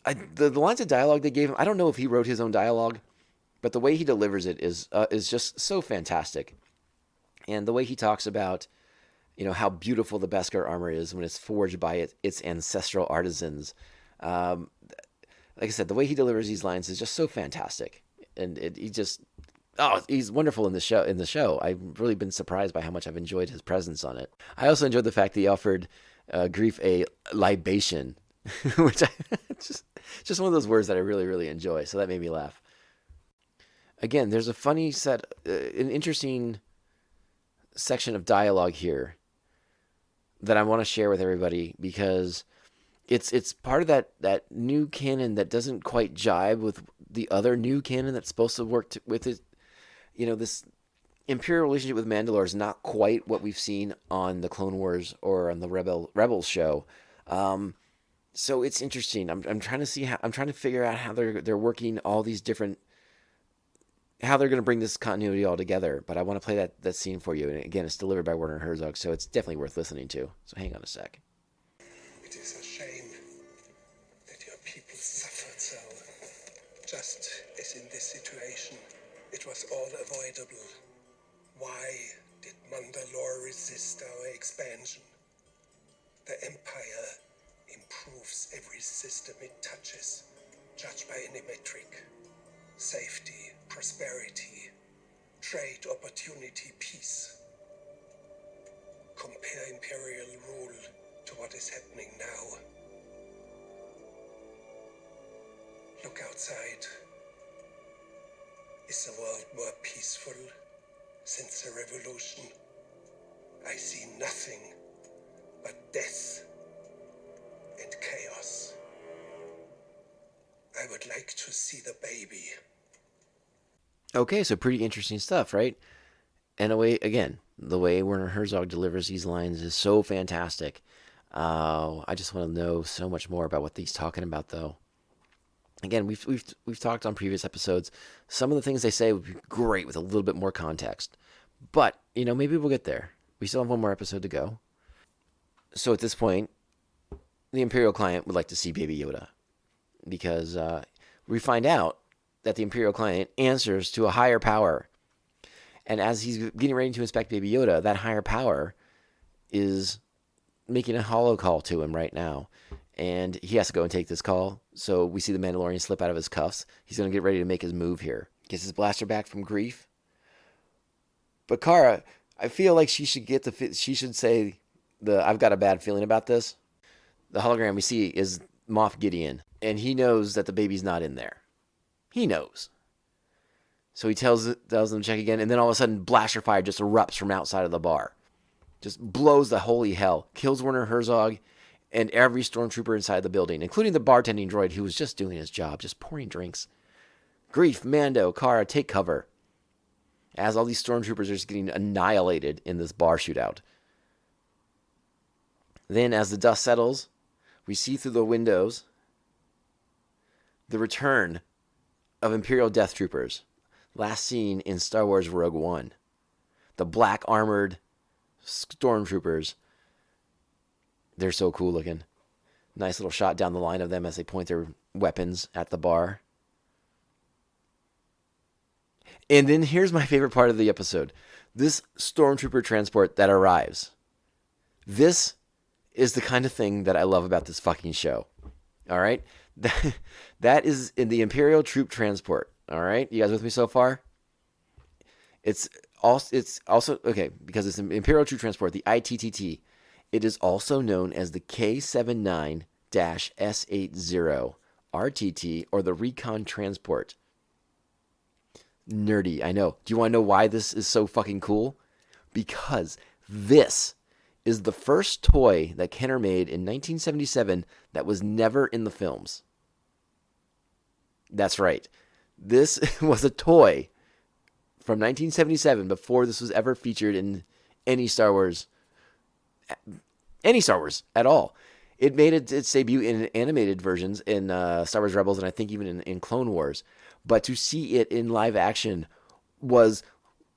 the lines of dialogue they gave him, I don't know if he wrote his own dialogue, but the way he delivers it is just so fantastic. And the way he talks about, how beautiful the Beskar armor is when it's forged by its ancestral artisans. Like I said, the way he delivers these lines is just so fantastic, and he's wonderful in the show. I've really been surprised by how much I've enjoyed his presence on it. I also enjoyed the fact that he offered Greef a libation, which I just one of those words that I really, really enjoy. So that made me laugh. Again, there's a funny an interesting section of dialogue here that I want to share with everybody, because it's part of that new canon that doesn't quite jibe with the other new canon that's supposed to work with it. This Imperial relationship with Mandalore is not quite what we've seen on the Clone Wars or on the Rebels show. So it's interesting. I'm trying to figure out how they're working all these different, how they're going to bring this continuity all together. But I want to play that scene for you. And again, it's delivered by Werner Herzog, so it's definitely worth listening to. So hang on a sec. It is a shame that your people suffered so. Just as in this situation, it was all avoidable. Why did Mandalore resist our expansion? The Empire improves every system it touches, judged by any metric. Safety, prosperity, trade, opportunity, peace. Compare Imperial rule to what is happening now. Look outside. Is the world more peaceful since the revolution? I see nothing but death and chaos. I would like to see the baby. Okay, so pretty interesting stuff, right? And again, the way Werner Herzog delivers these lines is so fantastic. I just want to know so much more about what he's talking about, though. Again, we've talked on previous episodes. Some of the things they say would be great with a little bit more context, but maybe we'll get there. We still have one more episode to go. So at this point, the Imperial client would like to see Baby Yoda because we find out that the Imperial client answers to a higher power. And as he's getting ready to inspect Baby Yoda, that higher power is making a holo call to him right now. And he has to go and take this call. So we see the Mandalorian slip out of his cuffs. He's going to get ready to make his move here. Gets his blaster back from Grief. But Cara, I feel like she should say I've got a bad feeling about this. The hologram we see is Moff Gideon. And he knows that the baby's not in there. He knows. So he tells them to check again. And then all of a sudden, blaster fire just erupts from outside of the bar. Just blows the holy hell. Kills Werner Herzog and every stormtrooper inside the building, including the bartending droid who was just doing his job, just pouring drinks. Grief, Mando, Cara, take cover. As all these stormtroopers are just getting annihilated in this bar shootout. Then, as the dust settles, we see through the windows the return of Imperial Death Troopers, last seen in Star Wars Rogue One. The black armored stormtroopers. They're so cool looking. Nice little shot down the line of them as they point their weapons at the bar. And then here's my favorite part of the episode. This stormtrooper transport that arrives. This is the kind of thing that I love about this fucking show. All right? That is in the Imperial troop transport. All right? You guys with me so far? It's also okay, because it's an Imperial troop transport, the ITTT. It is also known as the K79-S80 RTT, or the Recon Transport. Nerdy, I know. Do you want to know why this is so fucking cool? Because this is the first toy that Kenner made in 1977 that was never in the films. That's right. This was a toy from 1977 before this was ever featured in any Star Wars at all. It made its debut in animated versions in Star Wars Rebels, and I think even in Clone Wars. But to see it in live action was,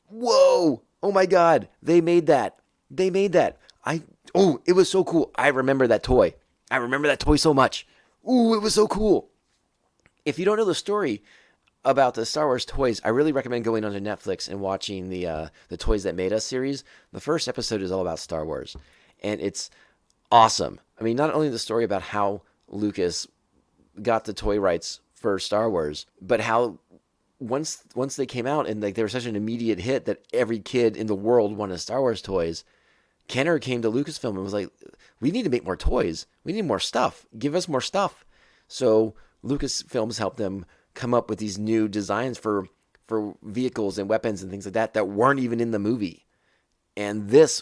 whoa! Oh my God! They made that. It was so cool. I remember that toy. So much. Ooh, it was so cool. If you don't know the story about the Star Wars toys, I really recommend going onto Netflix and watching the Toys That Made Us series. The first episode is all about Star Wars, and it's awesome. I mean, not only the story about how Lucas got the toy rights for Star Wars, but how once they came out and they were such an immediate hit that every kid in the world wanted Star Wars toys. Kenner came to Lucasfilm and was like, "We need to make more toys. We need more stuff. Give us more stuff." So Lucasfilms helped them come up with these new designs for vehicles and weapons and things like that weren't even in the movie. And this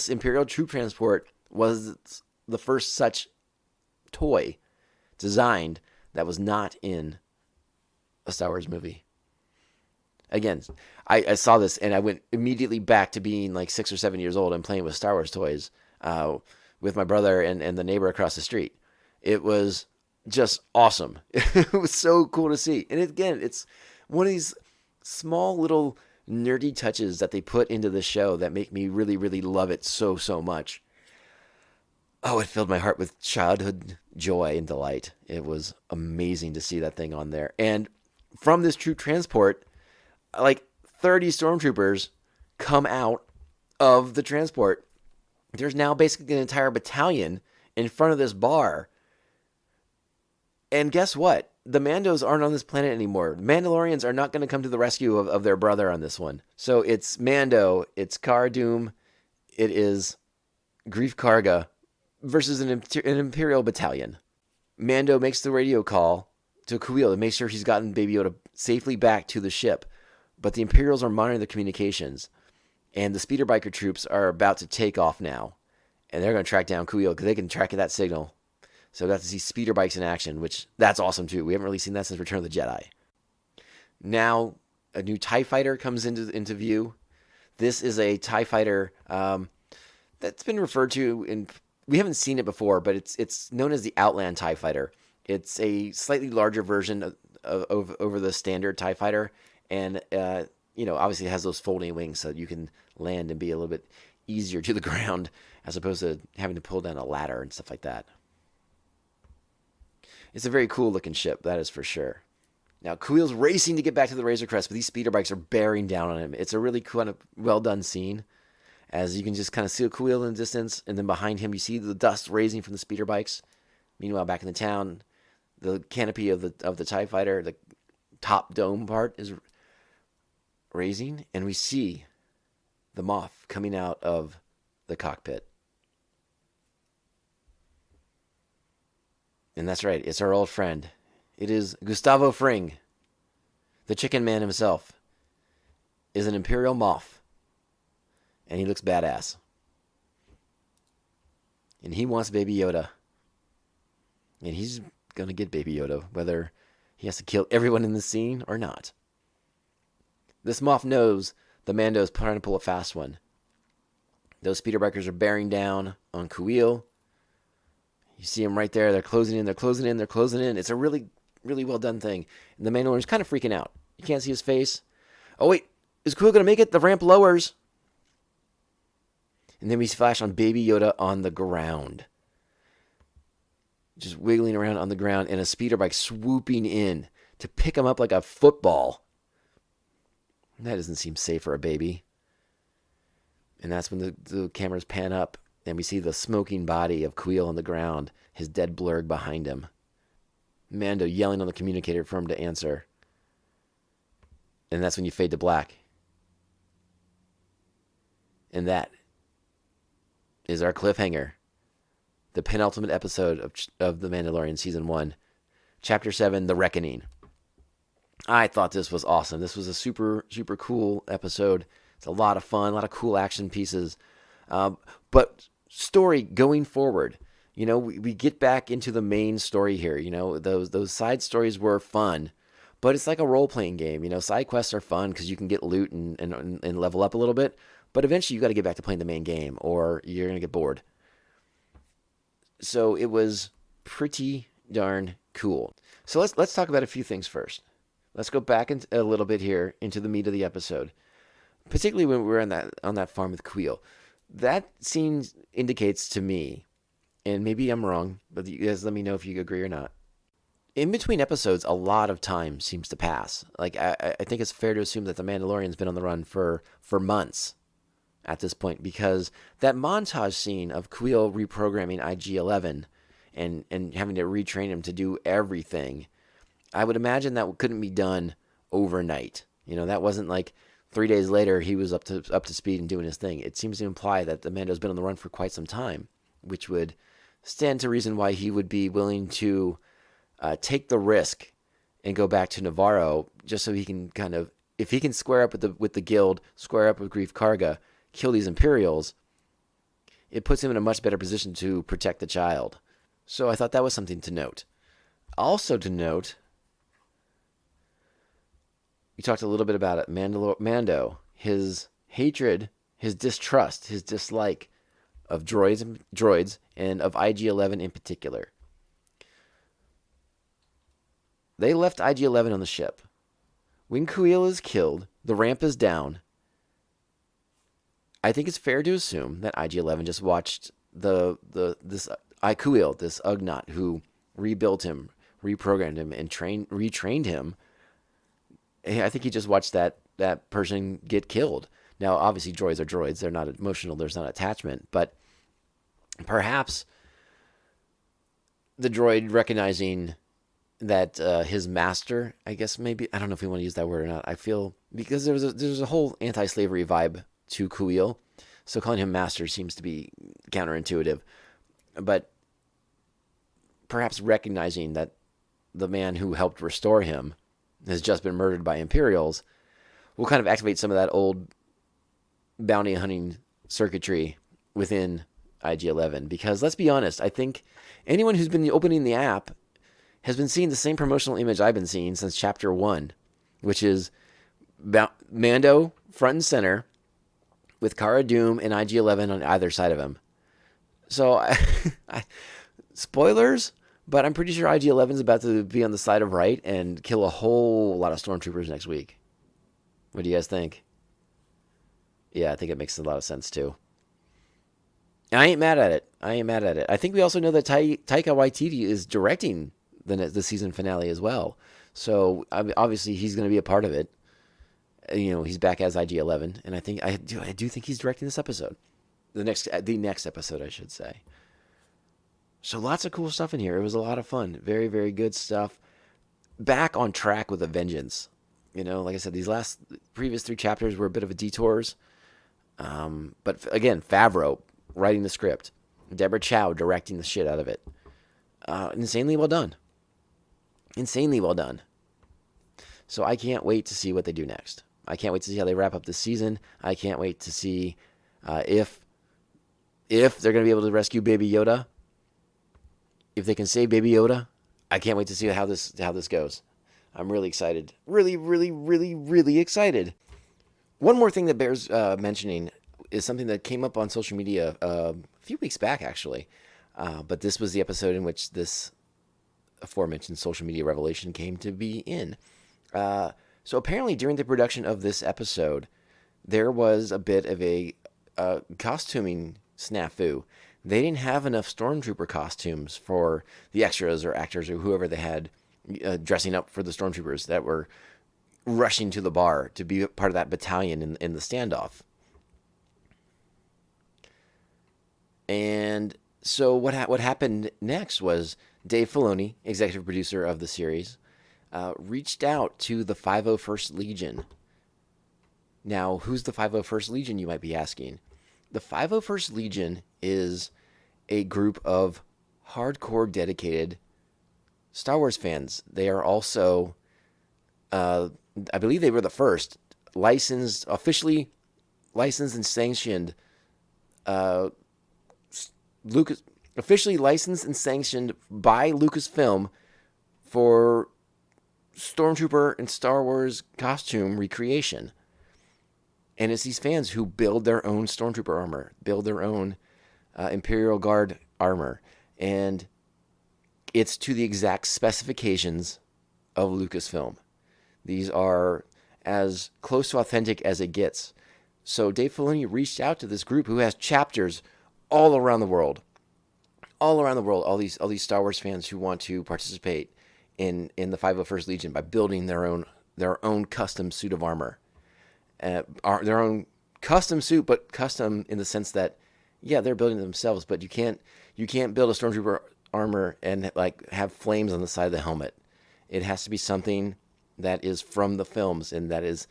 Imperial troop transport was the first such toy designed that was not in a Star Wars movie. Again, I saw this and I went immediately back to being like 6 or 7 years old and playing with Star Wars toys with my brother and the neighbor across the street. It was just awesome. It was so cool to see. And again, it's one of these small little nerdy touches that they put into the show that make me really, really love it so, so much. Oh, it filled my heart with childhood joy and delight. It was amazing to see that thing on there. And from this troop transport, like 30 stormtroopers come out of the transport. There's now basically an entire battalion in front of this bar. And guess what? The Mandos aren't on this planet anymore. The Mandalorians are not going to come to the rescue of their brother on this one. So it's Mando, it's Cara Dune, it is Grief Karga versus an Imperial battalion. Mando makes the radio call to Kuil to make sure he's gotten Baby Yoda safely back to the ship. But the Imperials are monitoring the communications, and the speeder biker troops are about to take off now. And they're going to track down Kuil because they can track that signal. So we got to see speeder bikes in action, which that's awesome too. We haven't really seen that since Return of the Jedi. Now a new TIE fighter comes into view. This is a TIE fighter that's been referred to in. We haven't seen it before, but it's known as the Outland TIE fighter. It's a slightly larger version of over the standard TIE fighter, and obviously it has those folding wings so that you can land and be a little bit easier to the ground as opposed to having to pull down a ladder and stuff like that. It's a very cool looking ship, that is for sure. Now, Kuil's racing to get back to the Razorcrest, but these speeder bikes are bearing down on him. It's a really kind of well done scene, as you can just kind of see Kuil in the distance, and then behind him you see the dust raising from the speeder bikes. Meanwhile, back in the town, the canopy of the TIE fighter, the top dome part, is raising, and we see the Moff coming out of the cockpit. And that's right, it's our old friend. It is Gustavo Fring, the chicken man himself, is an Imperial Moff. And he looks badass. And he wants Baby Yoda. And he's going to get Baby Yoda, whether he has to kill everyone in the scene or not. This Moff knows the Mando is trying to pull a fast one. Those speeder bikers are bearing down on Kuil. You see them right there. They're closing in, they're closing in, they're closing in. It's a really, really well done thing. And the Mandalorian's kind of freaking out. You can't see his face. Oh, wait. Is Kuil going to make it? The ramp lowers. And then we flash on Baby Yoda on the ground. Just wiggling around on the ground, and a speeder bike swooping in to pick him up like a football. That doesn't seem safe for a baby. And that's when the cameras pan up, and we see the smoking body of Kuil on the ground, his dead blurg behind him. Mando yelling on the communicator for him to answer. And that's when you fade to black. And that is our cliffhanger. The penultimate episode of The Mandalorian Season 1. Chapter 7, The Reckoning. I thought this was awesome. This was a super, super cool episode. It's a lot of fun, a lot of cool action pieces. But story going forward, we get back into the main story here. Those side stories were fun, but it's like a role-playing game. Side quests are fun because you can get loot and level up a little bit. But eventually you got to get back to playing the main game or you're going to get bored. So it was pretty darn cool. So let's talk about a few things first. Let's go back a little bit here into the meat of the episode, particularly when we were on that farm with Kuil. That scene indicates to me, and maybe I'm wrong, but you guys let me know if you agree or not. In between episodes, a lot of time seems to pass. Like I think it's fair to assume that the Mandalorian's been on the run for months at this point, because that montage scene of Kuil reprogramming IG-11 and having to retrain him to do everything, I would imagine that couldn't be done overnight. That wasn't like 3 days later he was up to speed and doing his thing. It seems to imply that the Mando's been on the run for quite some time, which would stand to reason why he would be willing to take the risk and go back to Navaro just so he can kind of, if he can square up with the guild, square up with Grief Karga, kill these Imperials, it puts him in a much better position to protect the child. So I thought that was something to note. Also to note, we talked a little bit about it. Mando, his hatred, his distrust, his dislike of droids and of IG-11 in particular. They left IG-11 on the ship. When Kuil is killed, the ramp is down. I think it's fair to assume that IG-11 just watched this Kuil, this Ugnaught, who rebuilt him, reprogrammed him, and retrained him. I think he just watched that person get killed. Now, obviously, droids are droids. They're not emotional. There's not attachment. But perhaps the droid recognizing that his master, I guess maybe, I don't know if we want to use that word or not. I feel, because there's a whole anti-slavery vibe to Kuil, so calling him master seems to be counterintuitive. But perhaps recognizing that the man who helped restore him has just been murdered by Imperials, will kind of activate some of that old bounty hunting circuitry within IG-11. Because let's be honest, I think anyone who's been opening the app has been seeing the same promotional image I've been seeing since Chapter 1, which is Mando front and center with Cara Dune and IG-11 on either side of him. So, spoilers, but I'm pretty sure IG-11 is about to be on the side of right and kill a whole lot of stormtroopers next week. What do you guys think? Yeah, I think it makes a lot of sense too. I ain't mad at it. I think we also know that Taika Waititi is directing the season finale as well. So obviously he's going to be a part of it. You know, he's back as IG-11, and I do think he's directing this episode, the next episode, I should say. So lots of cool stuff in here. It was a lot of fun. Very, very good stuff. Back on track with a vengeance. You know, like I said, these previous 3 chapters were a bit of a detours. But again, Favreau writing the script, Deborah Chow directing the shit out of it. Insanely well done. So I can't wait to see what they do next. I can't wait to see how they wrap up this season. I can't wait to see if they're going to be able to rescue Baby Yoda. If they can save Baby Yoda, I can't wait to see how this goes. I'm really excited. Really, really, really, really excited. One more thing that bears mentioning is something that came up on social media a few weeks back, actually. But this was the episode in which this aforementioned social media revelation came to be in. So apparently during the production of this episode, there was a bit of a costuming snafu. They didn't have enough stormtrooper costumes for the extras or actors or whoever they had dressing up for the stormtroopers that were rushing to the bar to be part of that battalion in the standoff. And so what happened next was Dave Filoni, executive producer of the series, reached out to the 501st Legion. Now, who's the 501st Legion, you might be asking? The 501st Legion is a group of hardcore, dedicated Star Wars fans. They are also, I believe they were the first officially licensed and sanctioned, officially licensed and sanctioned by Lucasfilm for Stormtrooper and Star Wars costume recreation. And it's these fans who build their own Stormtrooper armor, build their own Imperial Guard armor. And it's to the exact specifications of Lucasfilm. These are as close to authentic as it gets. So Dave Filoni reached out to this group who has chapters all around the world. All these Star Wars fans who want to participate in the 501st Legion by building their own custom suit of armor. Their own custom suit, but custom in the sense that, yeah, they're building it themselves, but you can't build a Stormtrooper armor and like have flames on the side of the helmet. It has to be something that is from the films and that is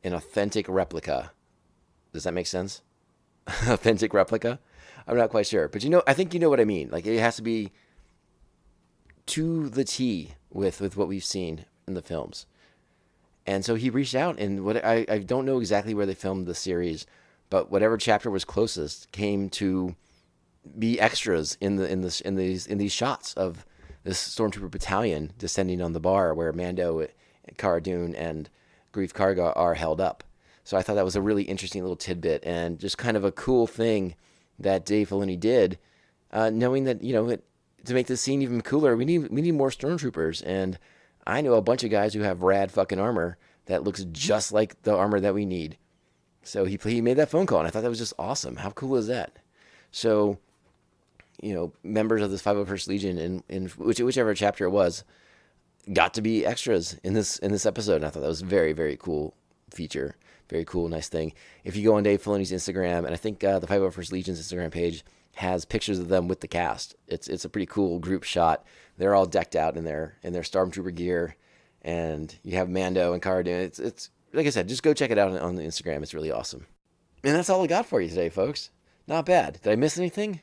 an authentic replica. Does that make sense? Authentic replica? I'm not quite sure, but I think you know what I mean. Like, it has to be to the T with what we've seen in the films. And so he reached out, and I don't know exactly where they filmed the series, but whatever chapter was closest came to be extras in these shots of this Stormtrooper battalion descending on the bar where Mando, Cara Dune, and Greef Karga are held up. So I thought that was a really interesting little tidbit and just kind of a cool thing that Dave Filoni did, knowing that to make this scene even cooler, we need more Stormtroopers, and I know a bunch of guys who have rad fucking armor that looks just like the armor that we need. So he made that phone call, and I thought that was just awesome. How cool is that? So, members of this 501st Legion in whichever chapter it was, got to be extras in this episode, and I thought that was very, very cool feature. Very cool, nice thing. If you go on Dave Filoni's Instagram, and I think the 501st Legion's Instagram page has pictures of them with the cast. It's a pretty cool group shot. They're all decked out in their Stormtrooper gear, and you have Mando and Cara Dune. It's like I said, just go check it out on the Instagram. It's really awesome. And that's all I got for you today, folks. Not bad. Did I miss anything?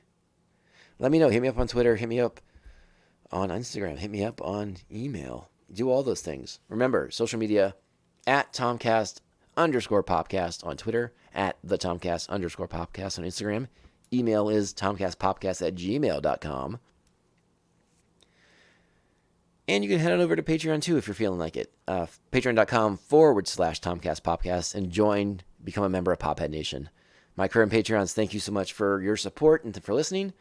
Let me know. Hit me up on Twitter. Hit me up on Instagram. Hit me up on email. Do all those things. Remember, social media at Tomcast_Popcast on Twitter, at the Tomcast_Popcast on Instagram. Email is tomcastpopcast@gmail.com. And you can head on over to Patreon too if you're feeling like it. Patreon.com/TomcastPopcast and become a member of Pophead Nation. My current Patreons, thank you so much for your support and for listening.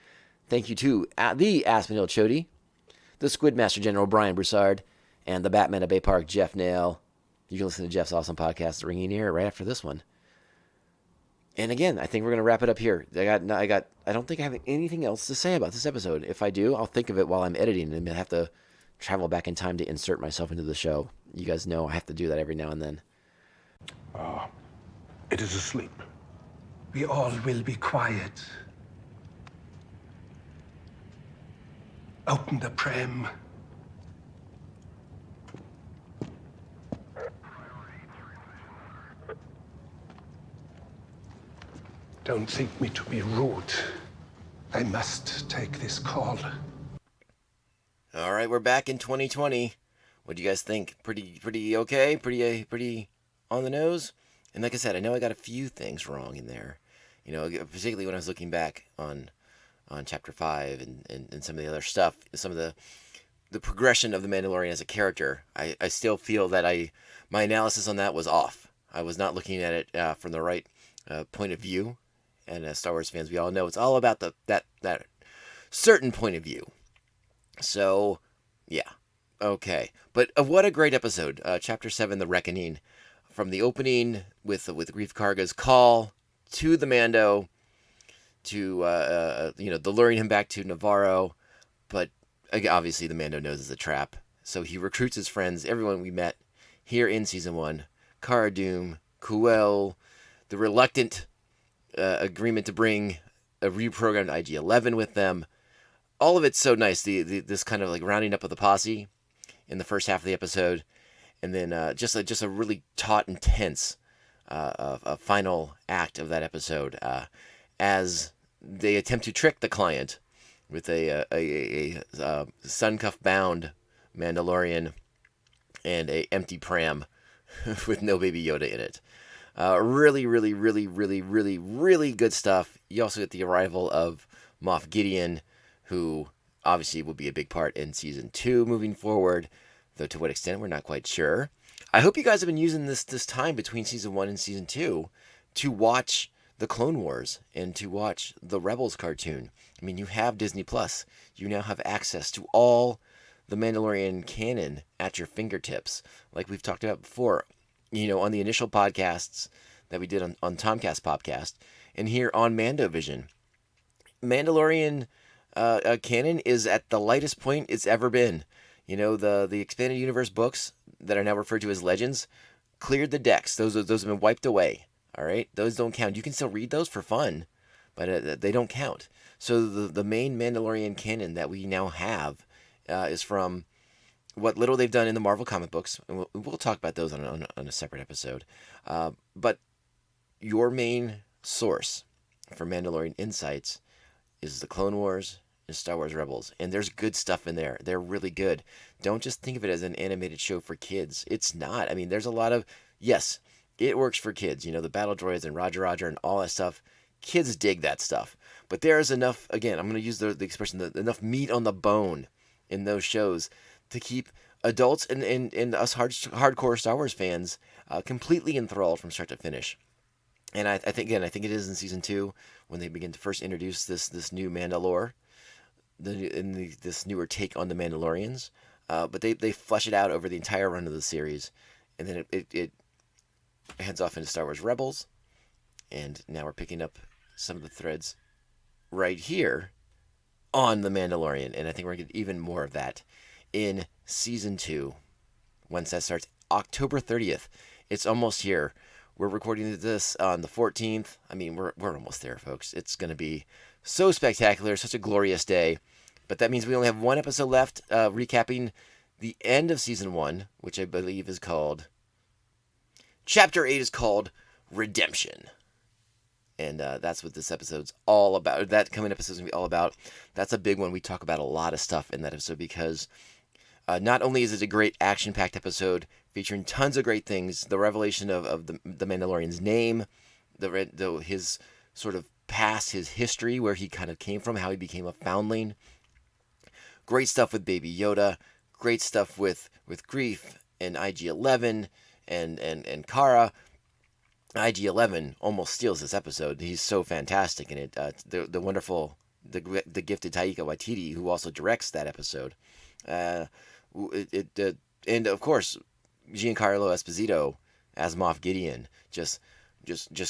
Thank you to the Aspinall Chody, the Squid Master General Brian Broussard, and the Batman of Bay Park Jeff Nail. You can listen to Jeff's awesome podcast, The Ringing Ear, right after this one. And again, I think we're going to wrap it up here. I don't think I have anything else to say about this episode. If I do, I'll think of it while I'm editing, and I have to travel back in time to insert myself into the show. You guys know I have to do that every now and then. It is asleep. We all will be quiet. Open the pram. Don't think me to be rude. I must take this call. All right, we're back in 2020. What do you guys think? Pretty okay? Pretty on the nose? And like I said, I know I got a few things wrong in there. You know, particularly when I was looking back on Chapter 5 and some of the other stuff, some of the progression of the Mandalorian as a character. I still feel that my analysis on that was off. I was not looking at it from the right point of view. And as Star Wars fans, we all know it's all about that certain point of view. So, yeah. Okay. But what a great episode. Chapter 7, The Reckoning. From the opening with Grief Karga's call to the Mando, to, the luring him back to Navaro. But obviously the Mando knows it's a trap. So he recruits his friends, everyone we met here in Season 1. Cara Dune, Kuel, the reluctant agreement to bring a reprogrammed IG-11 with them. All of it's so nice. This kind of like rounding up of the posse in the first half of the episode, and then just a really taut and tense a final act of that episode as they attempt to trick the client with a sun cuff bound Mandalorian and a empty pram with no Baby Yoda in it. Really, really, really, really, really, really good stuff. You also get the arrival of Moff Gideon, who obviously will be a big part in Season 2 moving forward, though to what extent, we're not quite sure. I hope you guys have been using this time between Season 1 and Season 2 to watch the Clone Wars and to watch the Rebels cartoon. I mean, you have Disney Plus. You now have access to all the Mandalorian canon at your fingertips, like we've talked about before, on the initial podcasts that we did on Tomcast Podcast, and here on Mandovision. Mandalorian canon is at the lightest point it's ever been. The expanded universe books that are now referred to as legends cleared the decks. Those have been wiped away. All right, those don't count. You can still read those for fun, but they don't count. So the main Mandalorian canon that we now have is from what little they've done in the Marvel comic books. And we'll talk about those on a separate episode. But your main source for Mandalorian insights is the Clone Wars and Star Wars Rebels. And there's good stuff in there. They're really good. Don't just think of it as an animated show for kids. It's not. I mean, there's a lot of, yes, it works for kids. The battle droids and Roger and all that stuff. Kids dig that stuff. But there is enough, again, I'm going to use the expression, enough meat on the bone in those shows to keep adults and us hardcore Star Wars fans completely enthralled from start to finish. And I think it is in Season 2 when they begin to first introduce this new Mandalore, this newer take on the Mandalorians. But they flesh it out over the entire run of the series, and then it heads off into Star Wars Rebels, and now we're picking up some of the threads right here on the Mandalorian, and I think we're going to get even more of that in Season 2 once that starts October 30th. It's almost here. We're recording this on the 14th. I mean, we're almost there, folks. It's going to be so spectacular, such a glorious day. But that means we only have one episode left, recapping the end of Season 1, which I believe is called... Chapter 8 is called Redemption. And that's what this episode's all about. That coming episode's going to be all about. That's a big one. We talk about a lot of stuff in that episode because not only is it a great action-packed episode featuring tons of great things, the revelation of the Mandalorian's name, his sort of past, his history, where he kind of came from, how he became a foundling. Great stuff with Baby Yoda. Great stuff with Grief and IG-11 and Kara. IG-11 almost steals this episode. He's so fantastic in it. The wonderful, the gifted Taika Waititi, who also directs that episode. And of course, Giancarlo Esposito as Moff Gideon, just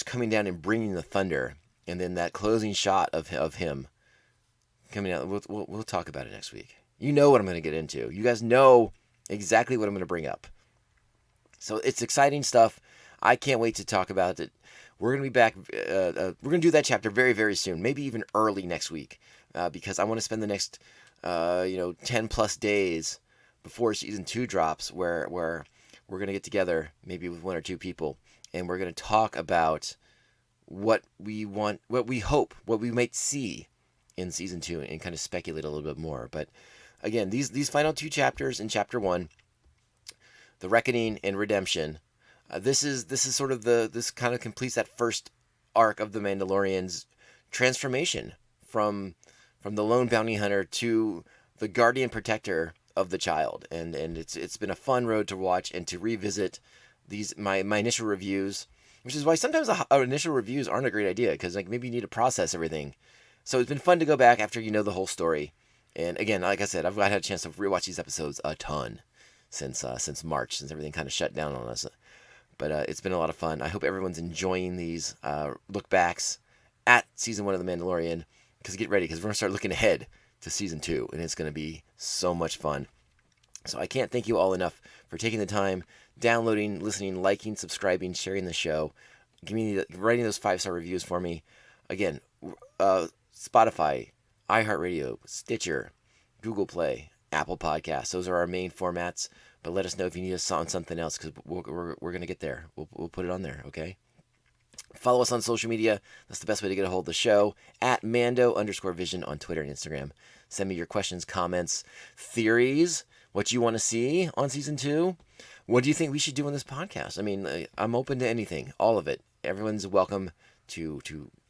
coming down and bringing the thunder. And then that closing shot of him coming out. We'll talk about it next week. You know what I'm going to get into. You guys know exactly what I'm going to bring up. So it's exciting stuff. I can't wait to talk about it. We're going to be back. We're going to do that chapter very, very soon. Maybe even early next week, because I want to spend the next 10 plus days before season 2 drops, where we're going to get together, maybe with one or two people, and we're going to talk about what we want, what we hope, what we might see in season 2, and kind of speculate a little bit more. But again, these final 2 chapters in chapter 1, the Reckoning and Redemption. This is sort of this kind of completes that first arc of the Mandalorian's transformation from the lone bounty hunter to the guardian protector of the child, and it's been a fun road to watch and to revisit these my initial reviews, which is why sometimes our initial reviews aren't a great idea, because like maybe you need to process everything. So it's been fun to go back after you know the whole story, and again, like I said, I've had a chance to rewatch these episodes a ton since March, since everything kind of shut down on us. But it's been a lot of fun. I hope everyone's enjoying these look backs at season 1 of The Mandalorian. Because get ready, because we're going to start looking ahead to season 2. And it's going to be so much fun. So I can't thank you all enough for taking the time, downloading, listening, liking, subscribing, sharing the show, writing those 5-star reviews for me. Again, Spotify, iHeartRadio, Stitcher, Google Play, Apple Podcasts. Those are our main formats. But let us know if you need us on something else, because we're going to get there. We'll put it on there, okay? Follow us on social media. That's the best way to get a hold of the show. At Mando_Vision on Twitter and Instagram. Send me your questions, comments, theories, what you want to see on season 2. What do you think we should do on this podcast? I mean, I'm open to anything, all of it. Everyone's welcome to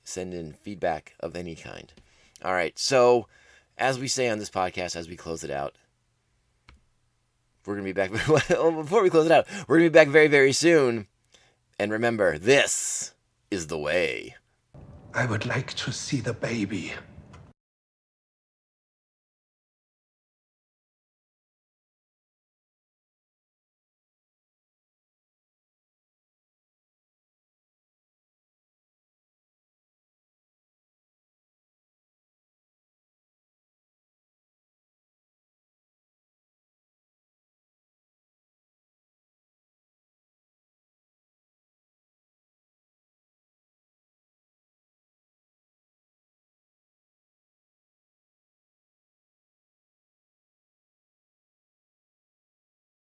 send in feedback of any kind. All right, so as we say on this podcast, as we close it out, we're going to be back. Before we close it out, we're going to be back very, very soon. And remember, this is the way. I would like to see the baby.